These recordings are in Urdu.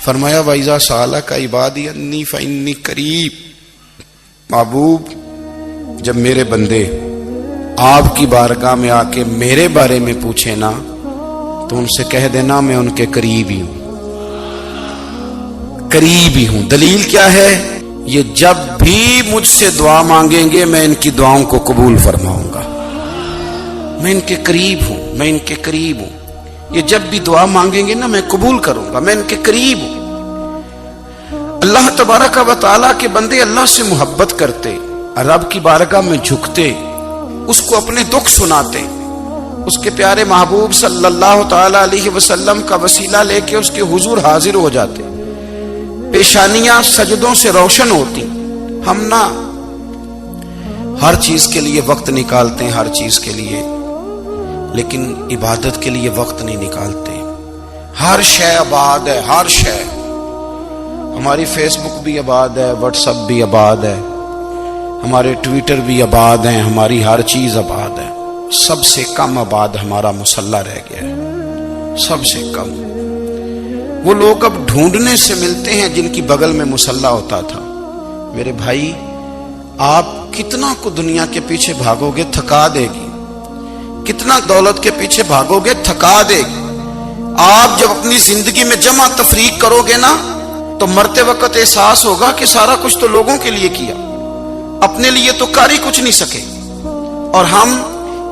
فرمایا وَإِذَا سَأَلَكَ عِبَادِي أَنِّي فَإِنِّي قَرِيب، محبوب جب میرے بندے آپ کی بارگاہ میں آ کے میرے بارے میں پوچھے نا تو ان سے کہہ دینا میں ان کے قریب ہی ہوں، قریب ہی ہوں۔ دلیل کیا ہے؟ یہ جب بھی مجھ سے دعا مانگیں گے میں ان کی دعاؤں کو قبول فرماؤں گا، میں ان کے قریب ہوں، میں ان کے قریب ہوں۔ یہ جب بھی دعا مانگیں گے نا میں قبول کروں گا، میں ان کے قریب ہوں۔ اللہ تبارک و تعالیٰ کے بندے اللہ سے محبت کرتے، رب کی بارگاہ میں جھکتے، اس کو اپنے دکھ سناتے، اس کے پیارے محبوب صلی اللہ تعالی علیہ وسلم کا وسیلہ لے کے اس کے حضور حاضر ہو جاتے، پیشانیاں سجدوں سے روشن ہوتی۔ ہم نا ہر چیز کے لیے وقت نکالتے ہیں، ہر چیز کے لیے، لیکن عبادت کے لیے وقت نہیں نکالتے۔ ہر شے آباد ہے، ہر شے، ہماری فیس بک بھی آباد ہے، واٹس ایپ بھی آباد ہے، ہمارے ٹویٹر بھی آباد ہیں، ہماری ہر چیز آباد ہے۔ سب سے کم آباد ہمارا مصلی رہ گیا ہے، سب سے کم۔ وہ لوگ اب ڈھونڈنے سے ملتے ہیں جن کی بغل میں مصلی ہوتا تھا۔ میرے بھائی آپ کتنا کو دنیا کے پیچھے بھاگو گے تھکا دے گی، کتنا دولت کے پیچھے بھاگو گے تھکا دے گی۔ آپ جب اپنی زندگی میں جمع تفریق کرو گے نا تو مرتے وقت احساس ہوگا کہ سارا کچھ تو لوگوں کے لیے کیا، اپنے لیے تو کر ہی کچھ نہیں سکے۔ اور ہم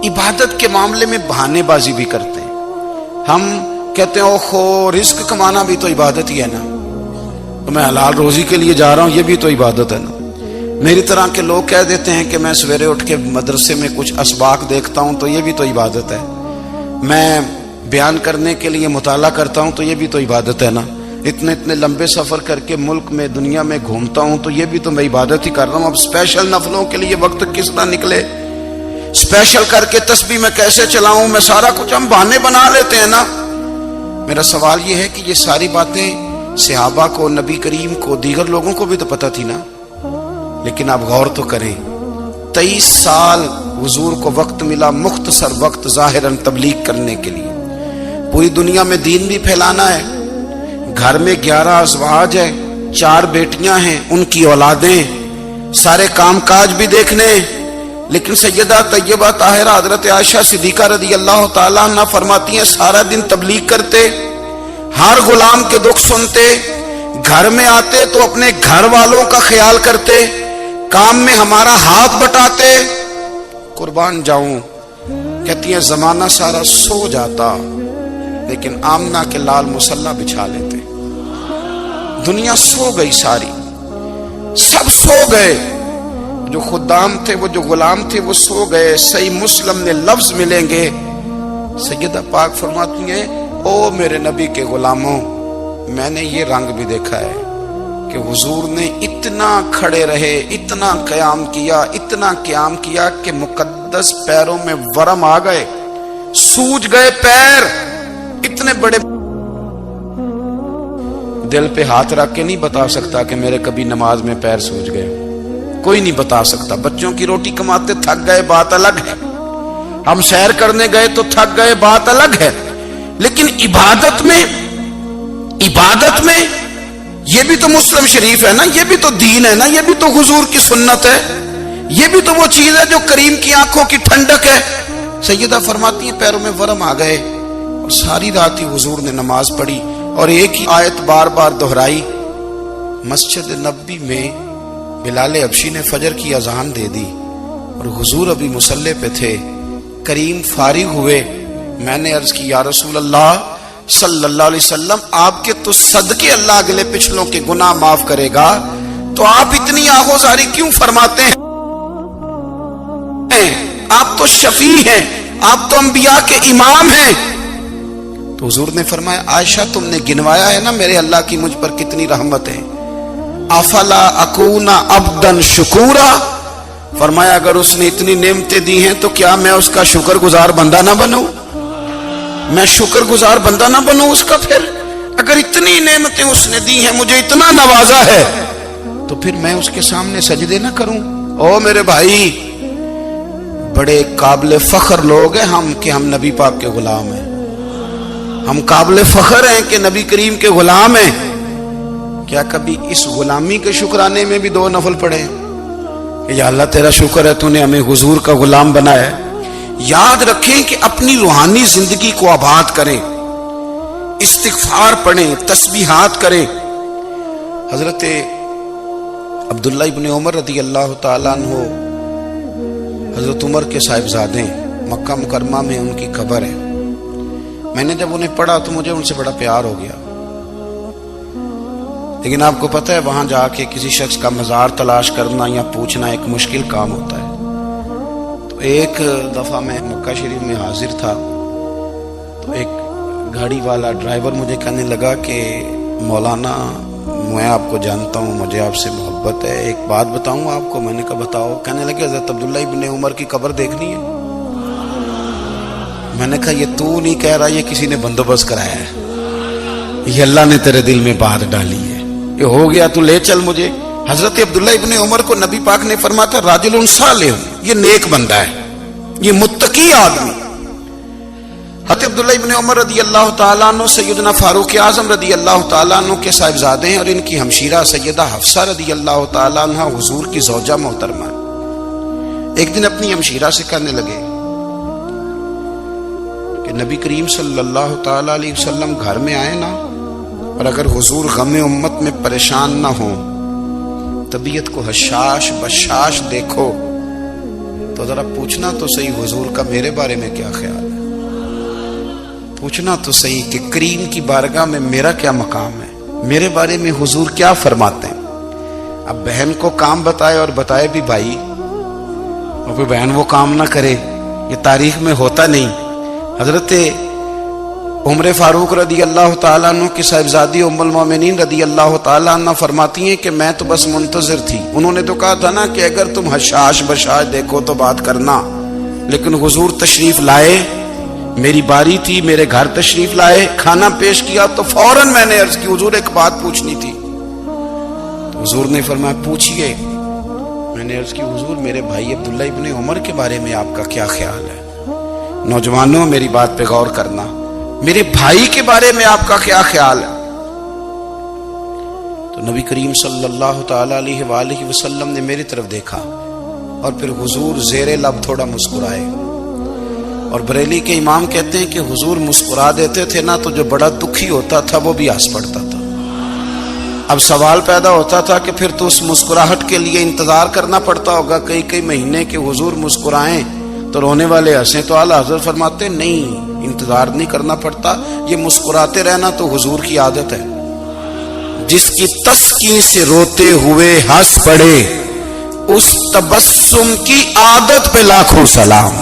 عبادت کے معاملے میں بہانے بازی بھی کرتے ہیں۔ ہم کہتے ہیں اوہو رزق کمانا بھی تو عبادت ہی ہے نا، تو میں حلال روزی کے لیے جا رہا ہوں، یہ بھی تو عبادت ہے نا۔ میری طرح کے لوگ کہہ دیتے ہیں کہ میں سویرے اٹھ کے مدرسے میں کچھ اسباق دیکھتا ہوں تو یہ بھی تو عبادت ہے، میں بیان کرنے کے لیے مطالعہ کرتا ہوں تو یہ بھی تو عبادت ہے نا، اتنے لمبے سفر کر کے ملک میں دنیا میں گھومتا ہوں تو یہ بھی تو میں عبادت ہی کر رہا ہوں۔ اب اسپیشل نفلوں کے لیے وقت کس طرح نکلے، اسپیشل کر کے تسبیح میں کیسے چلاؤں، میں سارا کچھ ہم بہانے بنا لیتے ہیں نا۔ میرا سوال یہ ہے کہ یہ ساری باتیں صحابہ کو، نبی کریم کو، دیگر لوگوں کو بھی تو پتہ تھی نا، لیکن آپ غور تو کریں 23 سال حضور کو وقت ملا، مختصر وقت ظاہراً تبلیغ کرنے کے لیے، پوری دنیا میں دین بھی پھیلانا ہے۔ گھر میں 11 ازواج ہے، 4 بیٹیاں ہیں، ان کی اولادیں، سارے کام کاج بھی دیکھنے، لیکن سیدہ طیبہ طاہرہ حضرت عائشہ صدیقہ رضی اللہ تعالیٰ عنہ فرماتی ہیں سارا دن تبلیغ کرتے، ہر غلام کے دکھ سنتے، گھر میں آتے تو اپنے گھر والوں کا خیال کرتے، کام میں ہمارا ہاتھ بٹاتے۔ قربان جاؤں، کہتی ہیں زمانہ سارا سو جاتا لیکن آمنہ کے لال مصلی بچھا لیتے۔ دنیا سو گئی، ساری سب سو گئے، جو خدام تھے، وہ جو غلام تھے وہ سو گئے۔ صحیح مسلم میں لفظ ملیں گے، سیدہ پاک فرماتی ہیں او میرے نبی کے غلاموں، میں نے یہ رنگ بھی دیکھا ہے کہ حضور نے اتنا کھڑے رہے، اتنا قیام کیا، اتنا قیام کیا کہ مقدس پیروں میں ورم آ گئے، سوج گئے پیر، اتنے بڑے۔ دل پہ ہاتھ رکھ کے نہیں بتا سکتا کہ میرے کبھی نماز میں پیر سوج گئے، کوئی نہیں بتا سکتا۔ بچوں کی روٹی کماتے تھک گئے بات الگ ہے، ہم سیر کرنے گئے تو تھک گئے بات الگ ہے، لیکن عبادت میں یہ بھی تو مسلم شریف ہے نا، یہ بھی تو دین ہے نا، یہ بھی تو حضور کی سنت ہے، یہ بھی تو وہ چیز ہے جو کریم کی آنکھوں کی ٹھنڈک ہے۔ سیدہ فرماتی ہیں پیروں میں ورم آ گئے، اور ساری رات ہی حضور نے نماز پڑھی اور ایک ہی آیت بار بار دہرائی۔ مسجد نبوی میں بلال حبشی نے فجر کی اذان دے دی اور حضور ابھی مصلی پہ تھے، کریم فارغ ہوئے، میں نے عرض کی یا رسول اللہ صلی اللہ علیہ وسلم آپ کے تو صدقے اللہ اگلے پچھلوں کے گناہ معاف کرے گا، تو آپ اتنی آہوزاری کیوں فرماتے ہیں؟ آپ تو شفیع ہیں، آپ تو انبیاء کے امام ہیں۔ تو حضور نے فرمایا عائشہ تم نے گنوایا ہے نا میرے اللہ کی مجھ پر کتنی رحمت ہے، افلا اکون عبدا شکورا، فرمایا اگر اس نے اتنی نعمتیں دی ہیں تو کیا میں اس کا شکر گزار بندہ نہ بنوں، میں شکر گزار بندہ نہ بنوں اس کا؟ پھر اگر اتنی نعمتیں اس نے دی ہیں، مجھے اتنا نوازا ہے، تو پھر میں اس کے سامنے سجدے نہ کروں؟ او میرے بھائی، بڑے قابل فخر لوگ ہیں ہم کہ ہم نبی پاک کے غلام ہیں، ہم قابل فخر ہیں کہ نبی کریم کے غلام ہیں، کیا کبھی اس غلامی کے شکرانے میں بھی 2 نفل پڑھے کہ یا اللہ تیرا شکر ہے تو نے ہمیں حضور کا غلام بنایا ہے؟ یاد رکھیں کہ اپنی روحانی زندگی کو آباد کریں، استغفار پڑھیں، تسبیحات کریں۔ حضرت عبداللہ ابن عمر رضی اللہ تعالیٰ عنہ حضرت عمر کے صاحبزادے ہیں، مکہ مکرمہ میں ان کی قبر ہے۔ میں نے جب انہیں پڑھا تو مجھے ان سے بڑا پیار ہو گیا، لیکن آپ کو پتہ ہے وہاں جا کے کسی شخص کا مزار تلاش کرنا یا پوچھنا ایک مشکل کام ہوتا ہے۔ تو ایک دفعہ میں مکہ شریف میں حاضر تھا تو ایک گاڑی والا ڈرائیور مجھے کہنے لگا کہ مولانا میں آپ کو جانتا ہوں، مجھے آپ سے محبت ہے، ایک بات بتاؤں آپ کو۔ میں نے کہا بتاؤ۔ کہنے لگے حضرت عبداللہ ابن عمر کی قبر دیکھنی ہے۔ میں نے کہا یہ تو نہیں کہہ رہا، یہ کسی نے بندوبست کرایا ہے، یہ اللہ نے تیرے دل میں بات ڈالی ہے، یہ ہو گیا تو لے چل مجھے۔ حضرت عبداللہ ابن عمر کو نبی پاک نے فرمایا تھا راجل صالح، یہ نیک بندہ ہے، یہ متقی آدمی۔ حضرت عبداللہ ابن عمر رضی اللہ تعالیٰ عنہ سیدنا فاروق اعظم رضی اللہ تعالیٰ عنہ کے صاحبزادے ہیں، اور ان کی ہمشیرہ سیدہ حفصہ رضی اللہ تعالیٰ عنہ حضور کی زوجہ محترمہ۔ ایک دن اپنی ہمشیرہ سے کہنے لگے کہ نبی کریم صلی اللہ تعالیٰ علیہ وسلم گھر میں آئے نا، اور اگر حضور غم امت میں پریشان نہ ہوں، طبیعت کو حشاش بشاش دیکھو، تو ذرا پوچھنا تو صحیح حضور کا میرے بارے میں کیا خیال ہے، پوچھنا تو صحیح کہ کریم کی بارگاہ میں میرا کیا مقام ہے، میرے بارے میں حضور کیا فرماتے ہیں۔ اب بہن کو کام بتائے، اور بتائے بھی بھائی، اور پھر بہن وہ کام نہ کرے، یہ تاریخ میں ہوتا نہیں۔ حضرت عمر فاروق رضی اللہ تعالیٰ عنہ کی صاحبزادی ام المومنین رضی اللہ تعالیٰ عنہ فرماتی ہیں کہ میں تو بس منتظر تھی۔ انہوں نے تو کہا تھا نا کہ اگر تم حشاش بشاش دیکھو تو بات کرنا، لیکن حضور تشریف لائے، میری باری تھی، میرے گھر تشریف لائے، کھانا پیش کیا تو فوراً میں نے عرض کی حضور ایک بات پوچھنی تھی۔ تو حضور نے فرمایا پوچھئے۔ میں نے عرض کی حضور میرے بھائی عبداللہ ابن عمر کے بارے میں آپ کا کیا خیال ہے؟ نوجوانوں میری بات پہ غور کرنا، میرے بھائی کے بارے میں آپ کا کیا خیال ہے؟ تو نبی کریم صلی اللہ تعالیٰ علیہ وآلہ وسلم نے میری طرف دیکھا، اور پھر حضور زیر لب تھوڑا مسکرائے، اور بریلی کے امام کہتے ہیں کہ حضور مسکرا دیتے تھے نا تو جو بڑا دکھی ہوتا تھا وہ بھی ہنس پڑتا تھا۔ اب سوال پیدا ہوتا تھا کہ پھر تو اس مسکراہٹ کے لیے انتظار کرنا پڑتا ہوگا کئی مہینے کہ حضور مسکرائیں تو رونے والے ہنسیں، تو اعلیٰ حضرت فرماتے نہیں، انتظار نہیں کرنا پڑتا، یہ مسکراتے رہنا تو حضور کی عادت ہے۔ جس کی تسکین سے روتے ہوئے ہنس پڑے، اس تبسم کی عادت پہ لاکھوں سلام۔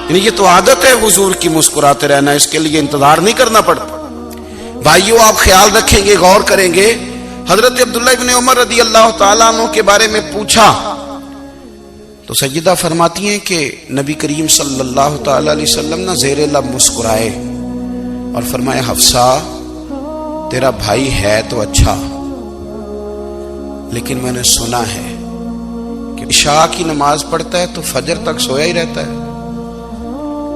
یعنی یہ تو عادت ہے حضور کی مسکراتے رہنا، اس کے لیے انتظار نہیں کرنا پڑتا۔ بھائیو آپ خیال رکھیں گے، غور کریں گے، حضرت عبداللہ ابن عمر رضی اللہ تعالیٰ عنہ کے بارے میں پوچھا تو سیدہ فرماتی ہیں کہ نبی کریم صلی اللہ تعالیٰ علیہ وسلم نہ زیر لب مسکرائے اور فرمایا حفصہ تیرا بھائی ہے تو اچھا، لیکن میں نے سنا ہے کہ عشاء کی نماز پڑھتا ہے تو فجر تک سویا ہی رہتا ہے۔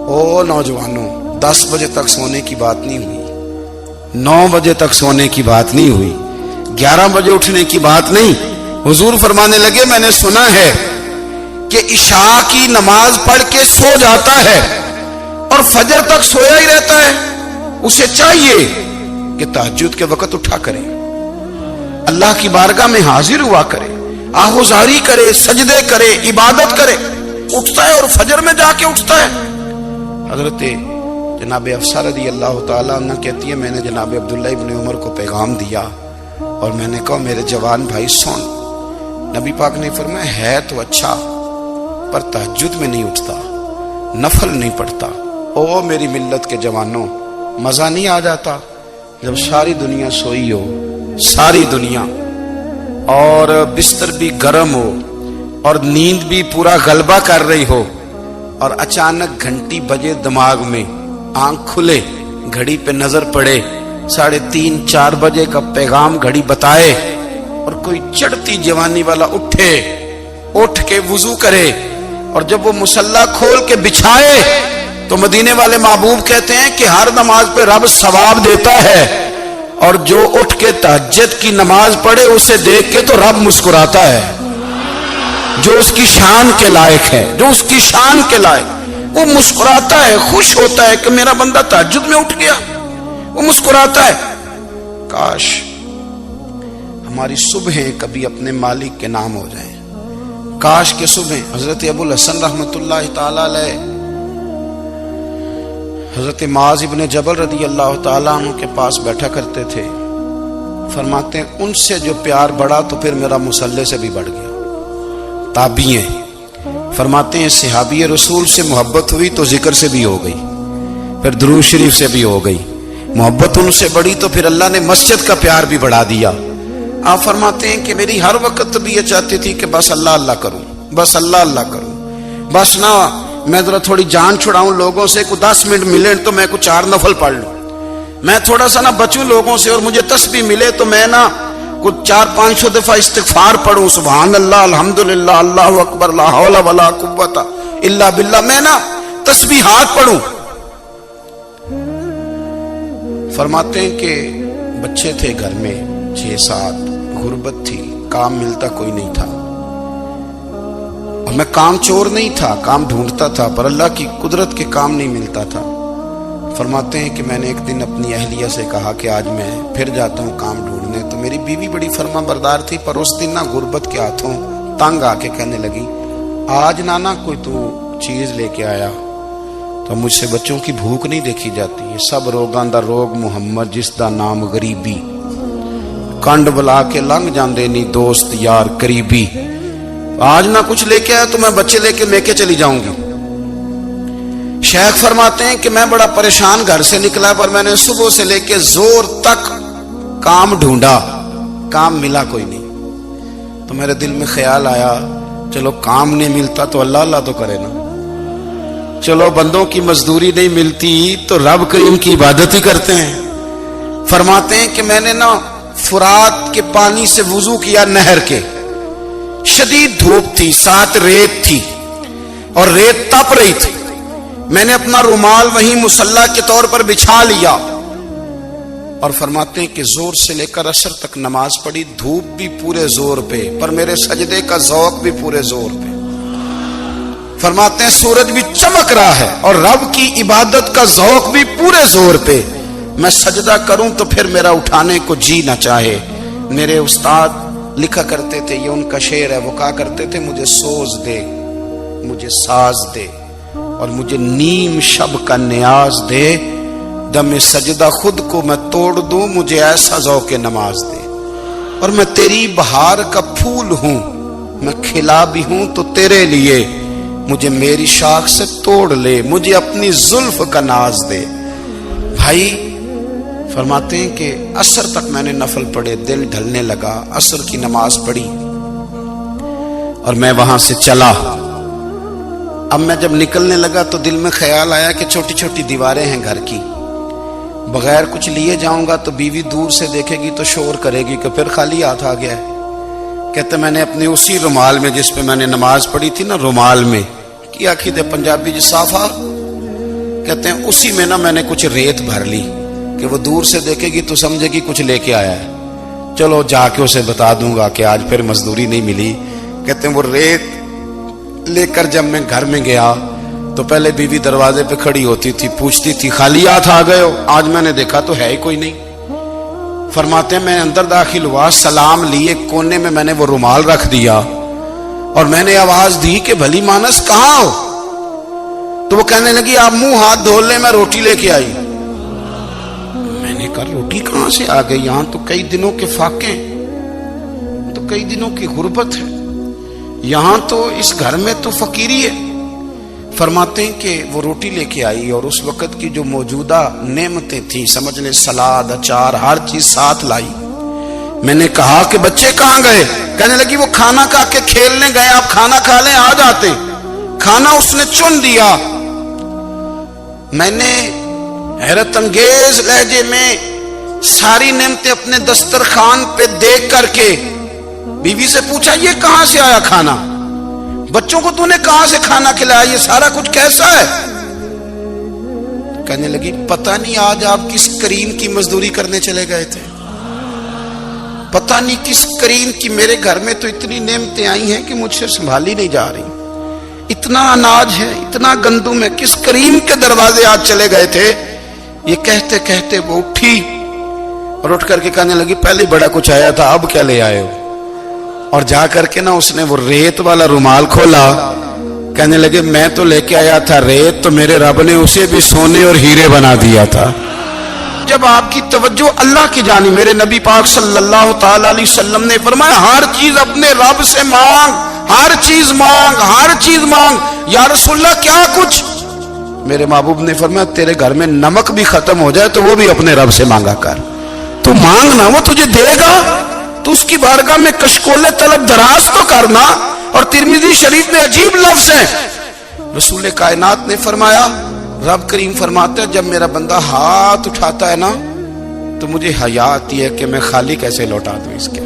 او نوجوانوں، 10 بجے تک سونے کی بات نہیں ہوئی، 9 بجے تک سونے کی بات نہیں ہوئی، 11 بجے اٹھنے کی بات نہیں۔ حضور فرمانے لگے میں نے سنا ہے کہ عشاء کی نماز پڑھ کے سو جاتا ہے اور فجر تک سویا ہی رہتا ہے، اسے چاہیے کہ تہجد کے وقت اٹھا کرے، اللہ کی بارگاہ میں حاضر ہوا کرے، آہوزاری کرے، سجدے کرے، عبادت کرے، اٹھتا ہے اور فجر میں جا کے اٹھتا ہے۔ حضرت جناب حفصہ رضی اللہ تعالیٰ عنہ کہتی ہے میں نے جناب عبداللہ ابن عمر کو پیغام دیا اور میں نے کہا میرے جوان بھائی سن، نبی پاک نے فرمایا ہے تو اچھا پر تہجد میں نہیں اٹھتا، نفل نہیں پڑھتا۔ او میری ملت کے جوانوں، مزہ نہیں آ جاتا جب ساری دنیا سوئی ہو، ساری دنیا، اور بستر بھی گرم ہو اور نیند بھی پورا غلبہ کر رہی ہو، اور اچانک گھنٹی بجے دماغ میں، آنکھ کھلے، گھڑی پہ نظر پڑے، 3:30 4 بجے کا پیغام گھڑی بتائے، اور کوئی چڑھتی جوانی والا اٹھ کے وضو کرے، اور جب وہ مصلی کھول کے بچھائے تو مدینے والے محبوب کہتے ہیں کہ ہر نماز پہ رب ثواب دیتا ہے، اور جو اٹھ کے تہجد کی نماز پڑھے اسے دیکھ کے تو رب مسکراتا ہے، جو اس کی شان کے لائق ہے، جو اس کی شان کے لائق، وہ مسکراتا ہے، خوش ہوتا ہے کہ میرا بندہ تہجد میں اٹھ گیا، وہ مسکراتا ہے۔ کاش ہماری صبحیں کبھی اپنے مالک کے نام ہو جائیں، کاش کے صبح۔ حضرت ابو الحسن رحمت اللہ تعالی علیہ حضرت معاذ ابن جبل رضی اللہ تعالیٰ عنہ کے پاس بیٹھا کرتے تھے، فرماتے ہیں ان سے جو پیار بڑھا تو پھر میرا مصلی سے بھی بڑھ گیا۔ تابعی ہیں، فرماتے ہیں صحابی رسول سے محبت ہوئی تو ذکر سے بھی ہو گئی، پھر درود شریف سے بھی ہو گئی، محبت ان سے بڑھی تو پھر اللہ نے مسجد کا پیار بھی بڑھا دیا۔ آپ فرماتے ہیں کہ میری ہر وقت طبیعت چاہتی تھی کہ بس اللہ اللہ کروں، بس اللہ اللہ کروں، بس نہ میں ذرا تھوڑی جان چھڑاؤں لوگوں سے، کوئی 10 منٹ ملے تو میں کوئی 4 نفل پڑھ لوں، میں تھوڑا سا نہ بچوں لوگوں سے، اور مجھے تسبیح ملے تو میں نہ کوئی 400-500 دفعہ استغفار پڑھوں، سبحان اللہ، الحمدللہ، اللہ اکبر، لا حول ولا قوت الا باللہ، میں نہ تسبیحات پڑھوں۔ فرماتے ہیں کہ بچے تھے گھر میں 6-7، غربت تھی، کام ملتا کوئی نہیں تھا، اور میں کام چور نہیں تھا، کام ڈھونڈتا تھا، پر اللہ کی قدرت کے کام نہیں ملتا تھا۔ فرماتے ہیں کہ میں نے ایک دن اپنی اہلیہ سے کہا کہ آج میں پھر جاتا ہوں کام ڈھونڈنے، تو میری بیوی بڑی فرما بردار تھی، پر اس دن نہ غربت کے ہاتھوں تنگ آ کے کہنے لگی آج نانا کوئی تو چیز لے کے آیا، تو مجھ سے بچوں کی بھوک نہیں دیکھی جاتی، یہ سب روگاں دا روگ محمد جس دا نام غریبی، کنڈ بلا کے لنگ جاندے نہیں دوست یار قریبی، آج نہ کچھ لے کے آیا تو میں بچے لے کے میکے چلی جاؤں گی۔ شیخ فرماتے ہیں کہ میں بڑا پریشان گھر سے نکلا، پر میں نے صبح سے لے کے زور تک کام ڈھونڈا، کام ملا کوئی نہیں، تو میرے دل میں خیال آیا چلو کام نہیں ملتا تو اللہ اللہ تو کرے نا، چلو بندوں کی مزدوری نہیں ملتی تو رب کریم کی عبادت ہی کرتے ہیں۔ فرماتے ہیں کہ میں نے نا فرات کے پانی سے وضو کیا، نہر کے، شدید دھوپ تھی، ساتھ ریت تھی اور ریت تپ رہی تھی، میں نے اپنا رومال وہیں مصلی کے طور پر بچھا لیا، اور فرماتے ہیں کہ زور سے لے کر عصر تک نماز پڑھی، دھوپ بھی پورے زور پہ، پر میرے سجدے کا ذوق بھی پورے زور پہ۔ فرماتے ہیں سورج بھی چمک رہا ہے اور رب کی عبادت کا ذوق بھی پورے زور پہ، میں سجدہ کروں تو پھر میرا اٹھانے کو جی نہ چاہے۔ میرے استاد لکھا کرتے تھے، یہ ان کا شعر ہے، وہ کہا کرتے تھے مجھے سوز دے، مجھے ساز دے، اور مجھے نیم شب کا نیاز دے، دم سجدہ خود کو میں توڑ دوں، مجھے ایسا ذوق نماز دے، اور میں تیری بہار کا پھول ہوں، میں کھلا بھی ہوں تو تیرے لیے، مجھے میری شاخ سے توڑ لے، مجھے اپنی زلف کا ناز دے۔ بھائی فرماتے ہیں کہ عصر تک میں نے نفل پڑھے، دل ڈھلنے لگا، عصر کی نماز پڑھی اور میں وہاں سے چلا۔ اب میں جب نکلنے لگا تو دل میں خیال آیا کہ چھوٹی چھوٹی دیواریں ہیں گھر کی، بغیر کچھ لیے جاؤں گا تو بیوی دور سے دیکھے گی تو شور کرے گی کہ پھر خالی ہاتھ آ گیا ہے۔ کہتے میں نے اپنے اسی رومال میں جس پہ میں نے نماز پڑھی تھی نا، رومال میں کی آخی دے پنجابی جو صافہ کہتے ہیں، اسی میں نا میں نے کچھ ریت بھر لی کہ وہ دور سے دیکھے گی تو سمجھے گی کچھ لے کے آیا ہے، چلو جا کے اسے بتا دوں گا کہ آج پھر مزدوری نہیں ملی۔ کہتے ہیں وہ ریت لے کر جب میں گھر میں گیا تو پہلے بیوی دروازے پہ کھڑی ہوتی تھی، پوچھتی تھی خالی ہاتھ آ گئے ہو؟ آج میں نے دیکھا تو ہے ہی کوئی نہیں۔ فرماتے ہیں میں اندر داخل ہوا، سلام لی، ایک کونے میں نے وہ رومال رکھ دیا اور میں نے آواز دی کہ بھلی مانس کہاں ہو؟ تو وہ کہنے لگی آپ منہ ہاتھ دھو لیں، میں روٹی لے کے آئی۔ میں نے کہا روٹی کہاں سے آ گئی؟ یہاں تو کئی دنوں کے فاقے، تو کئی دنوں کی غربت ہے، یہاں تو اس گھر میں تو فقیری ہے۔ فرماتے ہیں کہ وہ روٹی لے کے آئی اور اس وقت کی جو موجودہ نعمتیں تھیں، سمجھ لیں سلاد، اچار، ہر چیز ساتھ لائی۔ میں نے کہا کہ بچے کہاں گئے؟ کہنے لگی وہ کھانا کھا کے کھیلنے گئے، آپ کھانا کھا لیں آ جاتے۔ کھانا اس نے چن دیا۔ میں نے حیرت انگیز لہجے میں ساری نعمتیں اپنے دسترخوان پہ دیکھ کر کے بیوی سے پوچھا یہ کہاں سے آیا کھانا؟ بچوں کو تو نے کہاں سے کھانا کھلایا؟ یہ سارا کچھ کیسا ہے؟ کہنے لگی پتہ نہیں آج آپ کس کریم کی مزدوری کرنے چلے گئے تھے، پتہ نہیں کس کریم کی، میرے گھر میں تو اتنی نعمتیں آئی ہیں کہ مجھ سے سنبھالی نہیں جا رہی، اتنا اناج ہے، اتنا گندم ہے، کس کریم کے دروازے آج چلے گئے تھے؟ یہ کہتے کہتے وہ اٹھی اور اٹھ کر کے کہنے لگی پہلے بڑا کچھ آیا تھا، اب کیا لے آئے ہو؟ اور جا کر کے نا اس نے وہ ریت والا رومال کھولا، کہنے لگے میں تو لے کے آیا تھا ریت، تو میرے رب نے اسے بھی سونے اور ہیرے بنا دیا تھا۔ جب آپ کی توجہ اللہ کی جانب، میرے نبی پاک صلی اللہ تعالی علیہ وسلم نے فرمایا ہر چیز اپنے رب سے مانگ، ہر چیز مانگ، ہر چیز مانگ۔ یا رسول اللہ کیا کچھ؟ میرے محبوب نے فرمایا تیرے گھر میں نمک بھی ختم ہو جائے تو وہ بھی اپنے رب سے مانگا کر، تو مانگنا وہ تجھے دے گا، تو اس کی بارگاہ میں کشکول طلب دراز تو کرنا۔ اور ترمذی شریف میں عجیب لفظ ہے، رسول کائنات نے فرمایا، رب کریم فرماتا ہے جب میرا بندہ ہاتھ اٹھاتا ہے نا تو مجھے حیا آتی ہے کہ میں خالی کیسے لوٹا دوں اس کے۔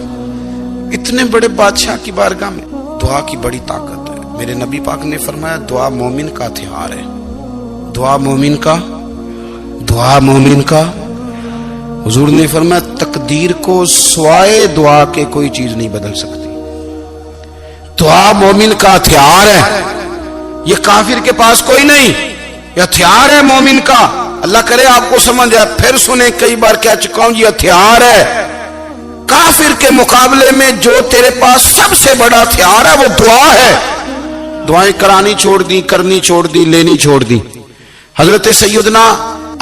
اتنے بڑے بادشاہ کی بارگاہ میں دعا کی بڑی طاقت ہے۔ میرے نبی پاک نے فرمایا دعا مومن کا ہتھیار ہے، دعا مومن کا، دعا مومن کا۔ حضور نے فرمایا تقدیر کو سوائے دعا کے کوئی چیز نہیں بدل سکتی، دعا مومن کا ہتھیار ہے، یہ کافر کے پاس کوئی نہیں، یہ ہتھیار ہے مومن کا۔ اللہ کرے آپ کو سمجھ آئے، پھر سنیں، کئی بار کہہ چکا ہوں یہ ہتھیار ہے۔ کافر کے مقابلے میں جو تیرے پاس سب سے بڑا ہتھیار ہے وہ دعا ہے۔ دعائیں کرانی چھوڑ دی، کرنی چھوڑ دی، لینی چھوڑ دی۔ حضرت سیدنا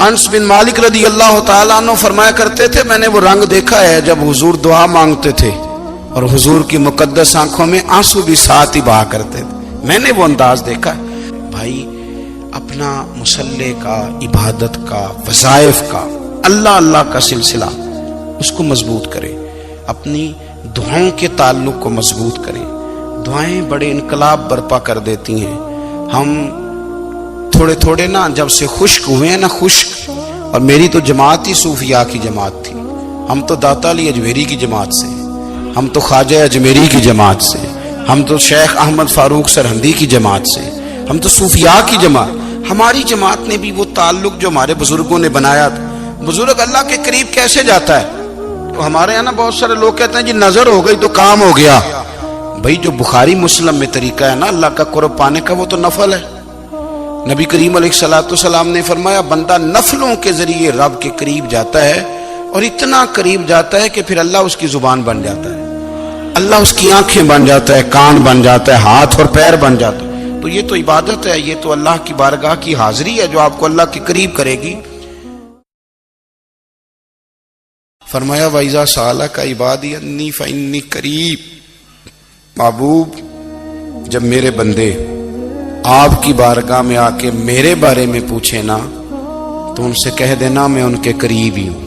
انس بن مالک رضی اللہ تعالیٰ عنہ فرمایا کرتے تھے میں نے وہ رنگ دیکھا ہے جب حضور دعا مانگتے تھے اور حضور کی مقدس آنکھوں میں آنسو بھی ساتھ ہی بہا کرتے تھے، میں نے وہ انداز دیکھا ہے۔ بھائی اپنا مصلی کا، عبادت کا، وظائف کا، اللہ اللہ کا سلسلہ اس کو مضبوط کرے، اپنی دعاؤں کے تعلق کو مضبوط کرے۔ دعائیں بڑے انقلاب برپا کر دیتی ہیں۔ ہم تھوڑے تھوڑے نا جب سے خشک ہوئے ہیں نا، خشک، اور میری تو جماعت ہی صوفیاء کی جماعت تھی، ہم تو داتا علی اجمیری کی جماعت سے، ہم تو خواجہ اجمیری کی جماعت سے، ہم تو شیخ احمد فاروق سرہندی کی جماعت سے، ہم تو صوفیاء کی جماعت۔ ہماری جماعت نے بھی وہ تعلق جو ہمارے بزرگوں نے بنایا تھا۔ بزرگ اللہ کے قریب کیسے جاتا ہے؟ تو ہمارے یہاں نا بہت سارے لوگ کہتے ہیں جی نظر ہو گئی تو کام ہو گیا۔ بھائی جو بخاری مسلم میں طریقہ ہے نا اللہ کا قرب پانے کا، وہ تو نفل ہے۔ نبی کریم علیہ الصلوۃ والسلام نے فرمایا بندہ نفلوں کے ذریعے رب کے قریب جاتا ہے، اور اتنا قریب جاتا ہے کہ پھر اللہ اس کی زبان بن جاتا ہے، اللہ اس کی آنکھیں بن جاتا ہے، کان بن جاتا ہے، ہاتھ اور پیر بن جاتا ہے۔ تو یہ تو عبادت ہے، یہ تو اللہ کی بارگاہ کی حاضری ہے جو آپ کو اللہ کے قریب کرے گی۔ فرمایا وَإِذَا سَأَلَكَ عِبَادِي أَنِّي فَإِنِّي قَرِيبٌ، محبوب جب میرے بندے آپ کی بارگاہ میں آ کے میرے بارے میں پوچھے نا تو ان سے کہہ دینا میں ان کے قریب ہی ہوں،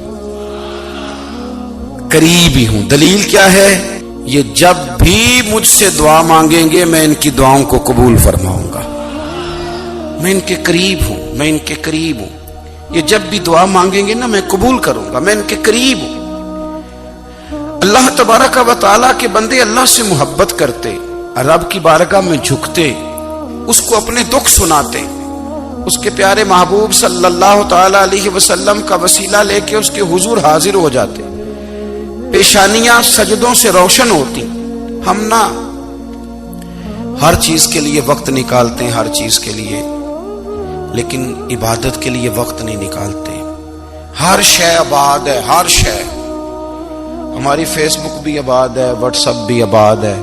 قریب ہی ہوں۔ دلیل کیا ہے؟ یہ جب بھی مجھ سے دعا مانگیں گے میں ان کی دعاؤں کو قبول فرماؤں گا، میں ان کے قریب ہوں، میں ان کے قریب ہوں۔ یہ جب بھی دعا مانگیں گے نا میں قبول کروں گا، میں ان کے قریب ہوں۔ اللہ تبارک و تعالیٰ کے بندے اللہ سے محبت کرتے، رب کی بارگاہ میں جھکتے، اس کو اپنے دکھ سناتے، اس کے پیارے محبوب صلی اللہ تعالی علیہ وسلم کا وسیلہ لے کے اس کے حضور حاضر ہو جاتے، پیشانیاں سجدوں سے روشن ہوتی۔ ہم نا ہر چیز کے لیے وقت نکالتے ہیں، ہر چیز کے لیے، لیکن عبادت کے لیے وقت نہیں نکالتے۔ ہر شے آباد ہے، ہر شے، ہماری فیس بک بھی آباد ہے، واٹس ایپ بھی آباد ہے،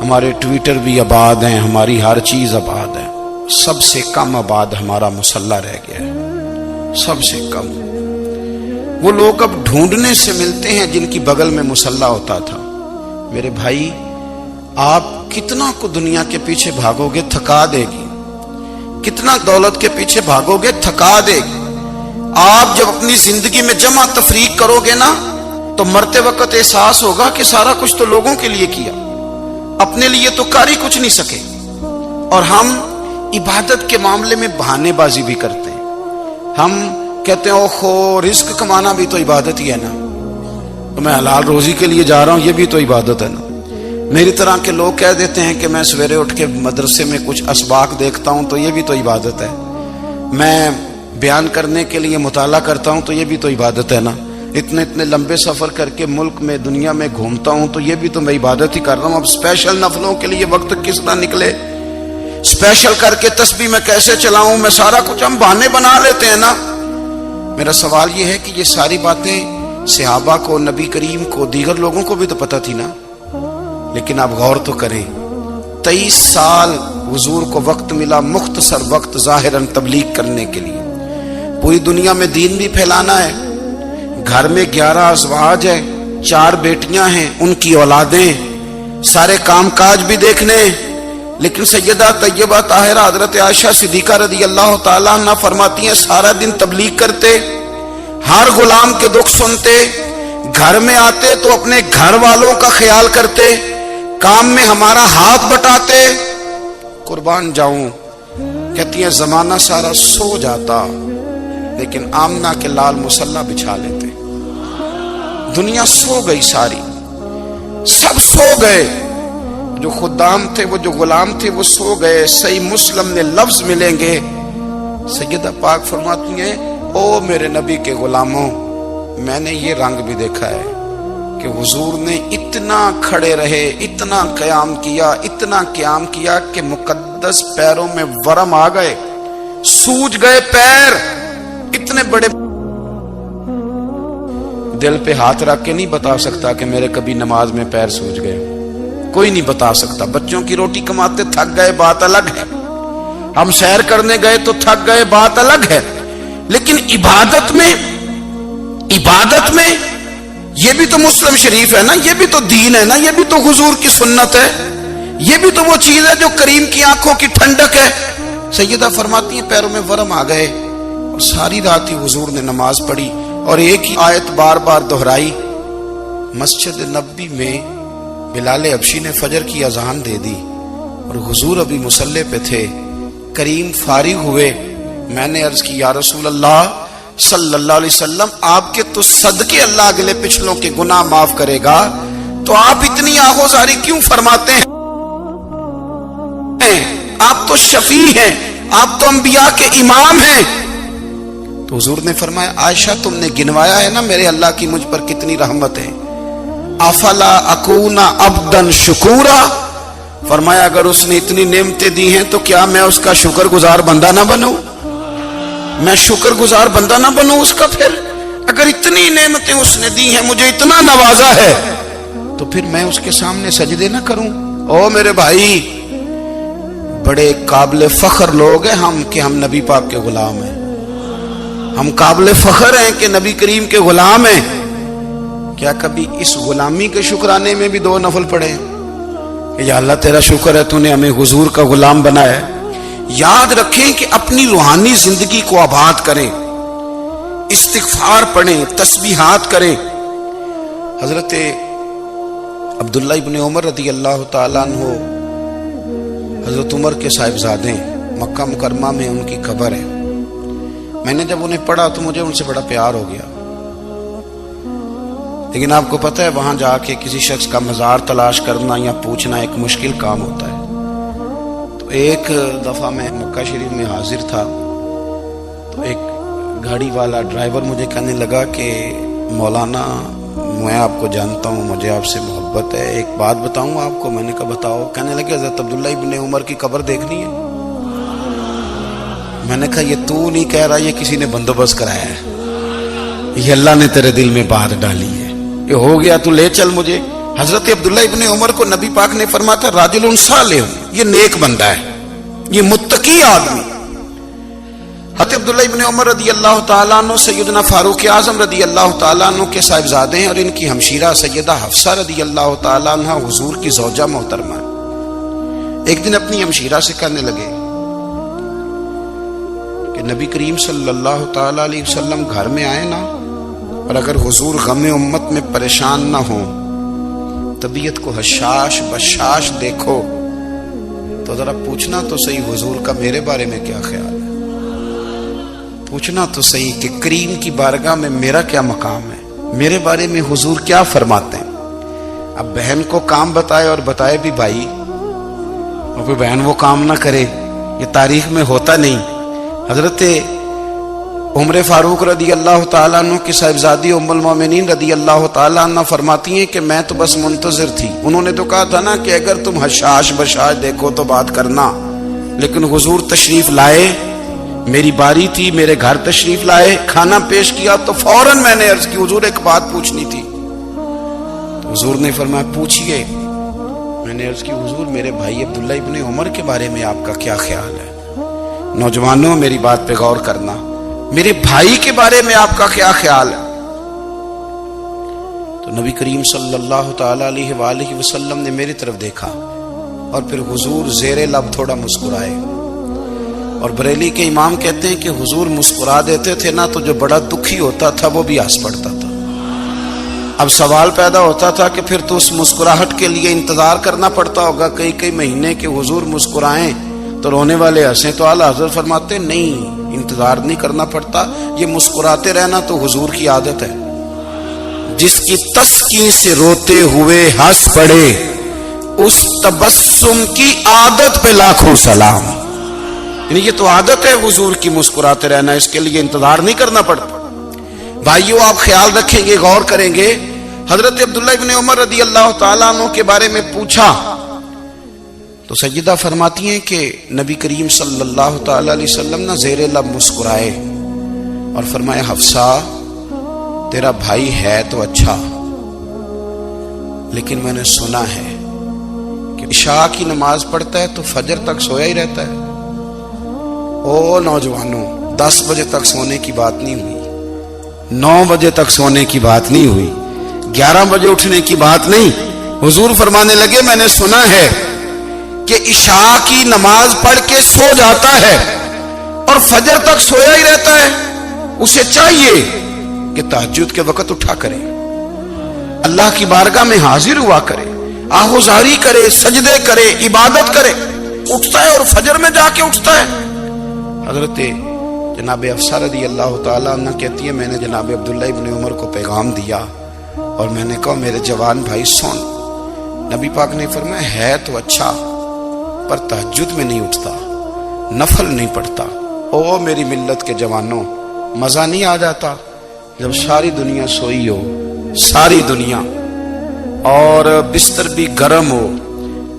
ہمارے ٹویٹر بھی آباد ہیں، ہماری ہر چیز آباد ہے۔ سب سے کم آباد ہمارا مصلی رہ گیا ہے، سب سے کم۔ وہ لوگ اب ڈھونڈنے سے ملتے ہیں جن کی بغل میں مصلی ہوتا تھا۔ میرے بھائی آپ کتنا کو دنیا کے پیچھے بھاگو گے تھکا دے گی، کتنا دولت کے پیچھے بھاگو گے تھکا دے گی۔ آپ جب اپنی زندگی میں جمع تفریق کرو گے نا تو مرتے وقت احساس ہوگا کہ سارا کچھ تو لوگوں کے لیے کیا، اپنے لیے تو کر ہی کچھ نہیں سکے۔ اور ہم عبادت کے معاملے میں بہانے بازی بھی کرتے ہیں۔ ہم کہتے ہیں اوہو رزق کمانا بھی تو عبادت ہی ہے نا، تو میں حلال روزی کے لیے جا رہا ہوں، یہ بھی تو عبادت ہے نا۔ میری طرح کے لوگ کہہ دیتے ہیں کہ میں سویرے اٹھ کے مدرسے میں کچھ اسباق دیکھتا ہوں تو یہ بھی تو عبادت ہے۔ میں بیان کرنے کے لیے مطالعہ کرتا ہوں تو یہ بھی تو عبادت ہے نا. اتنے لمبے سفر کر کے ملک میں دنیا میں گھومتا ہوں تو یہ بھی تو میں عبادت ہی کر رہا ہوں. اب اسپیشل نفلوں کے لیے وقت کس طرح نکلے, اسپیشل کر کے تسبیح میں کیسے چلاؤں, میں سارا کچھ ہم بہانے بنا لیتے ہیں نا. میرا سوال یہ ہے کہ یہ ساری باتیں صحابہ کو, نبی کریم کو, دیگر لوگوں کو بھی تو پتہ تھی نا. لیکن آپ غور تو کریں, 23 سال حضور کو وقت ملا, مختصر وقت ظاہراً تبلیغ کرنے کے لیے. پوری دنیا میں دین بھی پھیلانا ہے. گھر میں 11 ازواج ہے, 4 بیٹیاں ہیں, ان کی اولادیں, سارے کام کاج بھی دیکھنے. لیکن سیدہ طیبہ طاہرہ حضرت عائشہ صدیقہ رضی اللہ تعالیٰ عنہ فرماتی ہیں سارا دن تبلیغ کرتے, ہر غلام کے دکھ سنتے, گھر میں آتے تو اپنے گھر والوں کا خیال کرتے, کام میں ہمارا ہاتھ بٹاتے. قربان جاؤں, کہتی ہیں زمانہ سارا سو جاتا لیکن آمنہ کے لال مصلی بچھا لیتے. دنیا سو گئی, ساری سب سو گئے. جو خدام تھے, وہ جو غلام تھے, وہ سو گئے. صحیح مسلم میں لفظ ملیں گے, سیدہ پاک فرماتی ہیں او میرے نبی کے غلاموں, میں نے یہ رنگ بھی دیکھا ہے کہ حضور نے اتنا کھڑے رہے, اتنا قیام کیا, اتنا قیام کیا کہ مقدس پیروں میں ورم آ گئے, سوج گئے پیر. اتنے بڑے دل پہ ہاتھ رکھ کے نہیں بتا سکتا کہ میرے کبھی نماز میں پیر سوج گئے, کوئی نہیں بتا سکتا. بچوں کی روٹی کماتے تھک گئے, بات الگ ہے. ہم سیر کرنے گئے تو تھک گئے, بات الگ ہے. لیکن عبادت میں یہ بھی تو مسلم شریف ہے نا, یہ بھی تو دین ہے نا, یہ بھی تو حضور کی سنت ہے, یہ بھی تو وہ چیز ہے جو کریم کی آنکھوں کی ٹھنڈک ہے. سیدہ فرماتی ہیں پیروں میں ورم آ گئے, اور ساری رات ہی حضور نے نماز پڑھی اور ایک ہی آیت بار بار دہرائی. مسجد نبوی میں بلال حبشی نے فجر کی اذان دے دی اور حضور ابھی مصلی پہ تھے. کریم فارغ ہوئے, میں نے عرض کی یا رسول اللہ صلی اللہ علیہ وسلم, آپ کے تو صدقے اللہ اگلے پچھلوں کے گناہ معاف کرے گا, تو آپ اتنی آہوزاری کیوں فرماتے ہیں؟ آپ تو شفیع ہیں, آپ تو انبیاء کے امام ہیں. تو حضور نے فرمایا عائشہ تم نے گنوایا ہے نا میرے اللہ کی مجھ پر کتنی رحمت ہے. افلا اکون عبدا شکورا, فرمایا اگر اس نے اتنی نعمتیں دی ہیں تو کیا میں اس کا شکر گزار بندہ نہ بنوں, میں شکر گزار بندہ نہ بنوں اس کا؟ پھر اگر اتنی نعمتیں اس نے دی ہیں, مجھے اتنا نوازا ہے, تو پھر میں اس کے سامنے سجدے نہ کروں؟ او میرے بھائی, بڑے قابل فخر لوگ ہیں ہم کہ ہم نبی پاک کے غلام ہیں. ہم قابل فخر ہیں کہ نبی کریم کے غلام ہیں. کیا کبھی اس غلامی کے شکرانے میں بھی 2 نفل پڑھے کہ یا اللہ تیرا شکر ہے تو نے ہمیں حضور کا غلام بنایا ہے؟ یاد رکھیں کہ اپنی روحانی زندگی کو آباد کریں, استغفار پڑھیں, تسبیحات کریں. حضرت عبداللہ ابن عمر رضی اللہ تعالیٰ عنہ حضرت عمر کے صاحبزادے, مکہ مکرمہ میں ان کی قبر ہے. میں نے جب انہیں پڑھا تو مجھے ان سے بڑا پیار ہو گیا. لیکن آپ کو پتہ ہے وہاں جا کے کسی شخص کا مزار تلاش کرنا یا پوچھنا ایک مشکل کام ہوتا ہے. تو ایک دفعہ میں مکہ شریف میں حاضر تھا, تو ایک گاڑی والا ڈرائیور مجھے کہنے لگا کہ مولانا میں آپ کو جانتا ہوں, مجھے آپ سے محبت ہے, ایک بات بتاؤں آپ کو. میں نے کہا بتاؤ. کہنے لگے حضرت عبداللہ ابن عمر کی قبر دیکھنی ہے. میں نے کہا یہ تو نہیں کہہ رہا, یہ کسی نے بندوبست کرایا ہے, یہ اللہ نے تیرے دل میں بات ڈالی ہے, یہ ہو گیا تو لے چل مجھے. حضرت عبداللہ ابن عمر کو نبی پاک نے فرمایا تھا راجل صالح, یہ نیک بندہ ہے, یہ متقی آدمی. حضرت عبداللہ ابن عمر رضی اللہ تعالیٰ عنہ سیدنا فاروق اعظم رضی اللہ تعالیٰ عنہ کے صاحبزادے ہیں, اور ان کی ہمشیرہ سیدہ حفصہ رضی اللہ تعالیٰ عنہ حضور کی زوجہ محترمہ. ایک دن اپنی ہمشیرہ سے کہنے لگے کہ نبی کریم صلی اللہ تعالیٰ علیہ وسلم گھر میں آئے نا, اور اگر حضور غم امت میں پریشان نہ ہوں, طبیعت کو حشاش بشاش دیکھو, تو ذرا پوچھنا تو صحیح حضور کا میرے بارے میں کیا خیال ہے, پوچھنا تو صحیح کہ کریم کی بارگاہ میں میرا کیا مقام ہے, میرے بارے میں حضور کیا فرماتے ہیں. اب بہن کو کام بتائے اور بتائے بھی بھائی, اور کوئی بہن وہ کام نہ کرے, یہ تاریخ میں ہوتا نہیں. حضرت عمر فاروق رضی اللہ تعالیٰ عنہ کی صاحبزادی ام المومنین رضی اللہ تعالیٰ عنہ فرماتی ہیں کہ میں تو بس منتظر تھی. انہوں نے تو کہا تھا نا کہ اگر تم حشاش بشاش دیکھو تو بات کرنا، لیکن حضور تشریف لائے، میری باری تھی، میرے گھر تشریف لائے، کھانا پیش کیا تو فوراً میں نے عرض کی حضور ایک بات پوچھنی تھی. تو حضور نے فرمایا پوچھئے. میں نے عرض کی حضور میرے بھائی عبداللہ ابن عمر کے بارے میں آپ کا کیا خیال ہے؟ نوجوانوں میری بات پہ غور کرنا، میرے بھائی کے بارے میں آپ کا کیا خیال ہے؟ تو نبی کریم صلی اللہ تعالی علیہ وآلہ وسلم نے میری طرف دیکھا اور پھر حضور زیر لب تھوڑا مسکرائے. اور بریلی کے امام کہتے ہیں کہ حضور مسکرا دیتے تھے نا تو جو بڑا دکھی ہوتا تھا وہ بھی ہنس پڑتا تھا. اب سوال پیدا ہوتا تھا کہ پھر تو اس مسکراہٹ کے لیے انتظار کرنا پڑتا ہوگا کئی مہینے کہ حضور مسکرائیں تو رونے والے ہنسیں. تو اعلیٰ حضرت فرماتے نہیں، انتظار نہیں کرنا پڑتا، یہ مسکراتے رہنا تو حضور کی عادت ہے. جس کی تسکین سے روتے ہوئے ہنس پڑے اس تبسم کی عادت پہ لاکھوں سلام. یعنی یہ تو عادت ہے حضور کی مسکراتے رہنا، اس کے لیے انتظار نہیں کرنا پڑتا. بھائیو آپ خیال رکھیں گے، غور کریں گے. حضرت عبداللہ ابن عمر رضی اللہ تعالیٰ عنہ کے بارے میں پوچھا تو سیدہ فرماتی ہیں کہ نبی کریم صلی اللہ تعالی علیہ وسلم نہ زیر لب مسکرائے اور فرمایا حفصہ تیرا بھائی ہے تو اچھا، لیکن میں نے سنا ہے کہ عشاء کی نماز پڑھتا ہے تو فجر تک سویا ہی رہتا ہے. او نوجوانوں، 10 بجے تک سونے کی بات نہیں ہوئی، 9 بجے تک سونے کی بات نہیں ہوئی، 11 بجے اٹھنے کی بات نہیں. حضور فرمانے لگے میں نے سنا ہے کہ عشاء کی نماز پڑھ کے سو جاتا ہے اور فجر تک سویا ہی رہتا ہے. اسے چاہیے کہ تہجد کے وقت اٹھا کرے، اللہ کی بارگاہ میں حاضر ہوا کرے، آہوزاری کرے، سجدے کرے، عبادت کرے. اٹھتا ہے اور فجر میں جا کے اٹھتا ہے. حضرت جناب حفصہ رضی اللہ تعالیٰ عنہ کہتی ہے میں نے جناب عبداللہ ابن عمر کو پیغام دیا اور میں نے کہا میرے جوان بھائی سن. نبی پاک نے فرمایا ہے تو اچھا پر تہجد میں نہیں اٹھتا، نفل نہیں پڑھتا. او میری ملت کے جوانوں، مزہ نہیں آ جاتا جب ساری دنیا سوئی ہو، ساری دنیا، اور بستر بھی گرم ہو